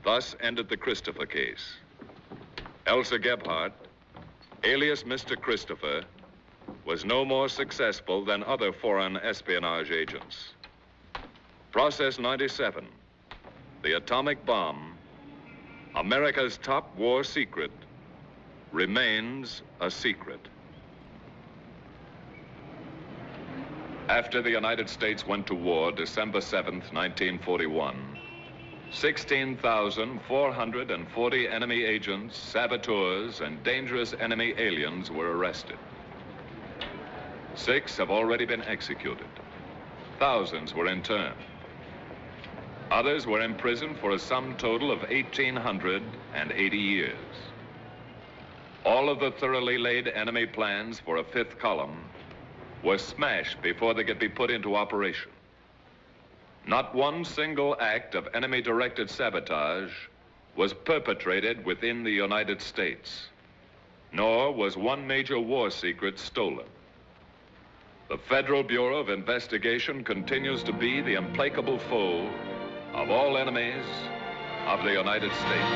Thus ended the Christopher case. Elsa Gebhardt, alias Mr. Christopher, was no more successful than other foreign espionage agents. Process 97, the atomic bomb, America's top war secret, remains a secret. After the United States went to war December 7th, 1941, 16,440 enemy agents, saboteurs, and dangerous enemy aliens were arrested. 6 have already been executed. Thousands were interned. Others were imprisoned for a sum total of 1,880 years. All of the thoroughly laid enemy plans for a 5th column were smashed before they could be put into operation. Not one single act of enemy-directed sabotage was perpetrated within the United States, nor was one major war secret stolen. The Federal Bureau of Investigation continues to be the implacable foe of all enemies of the United States.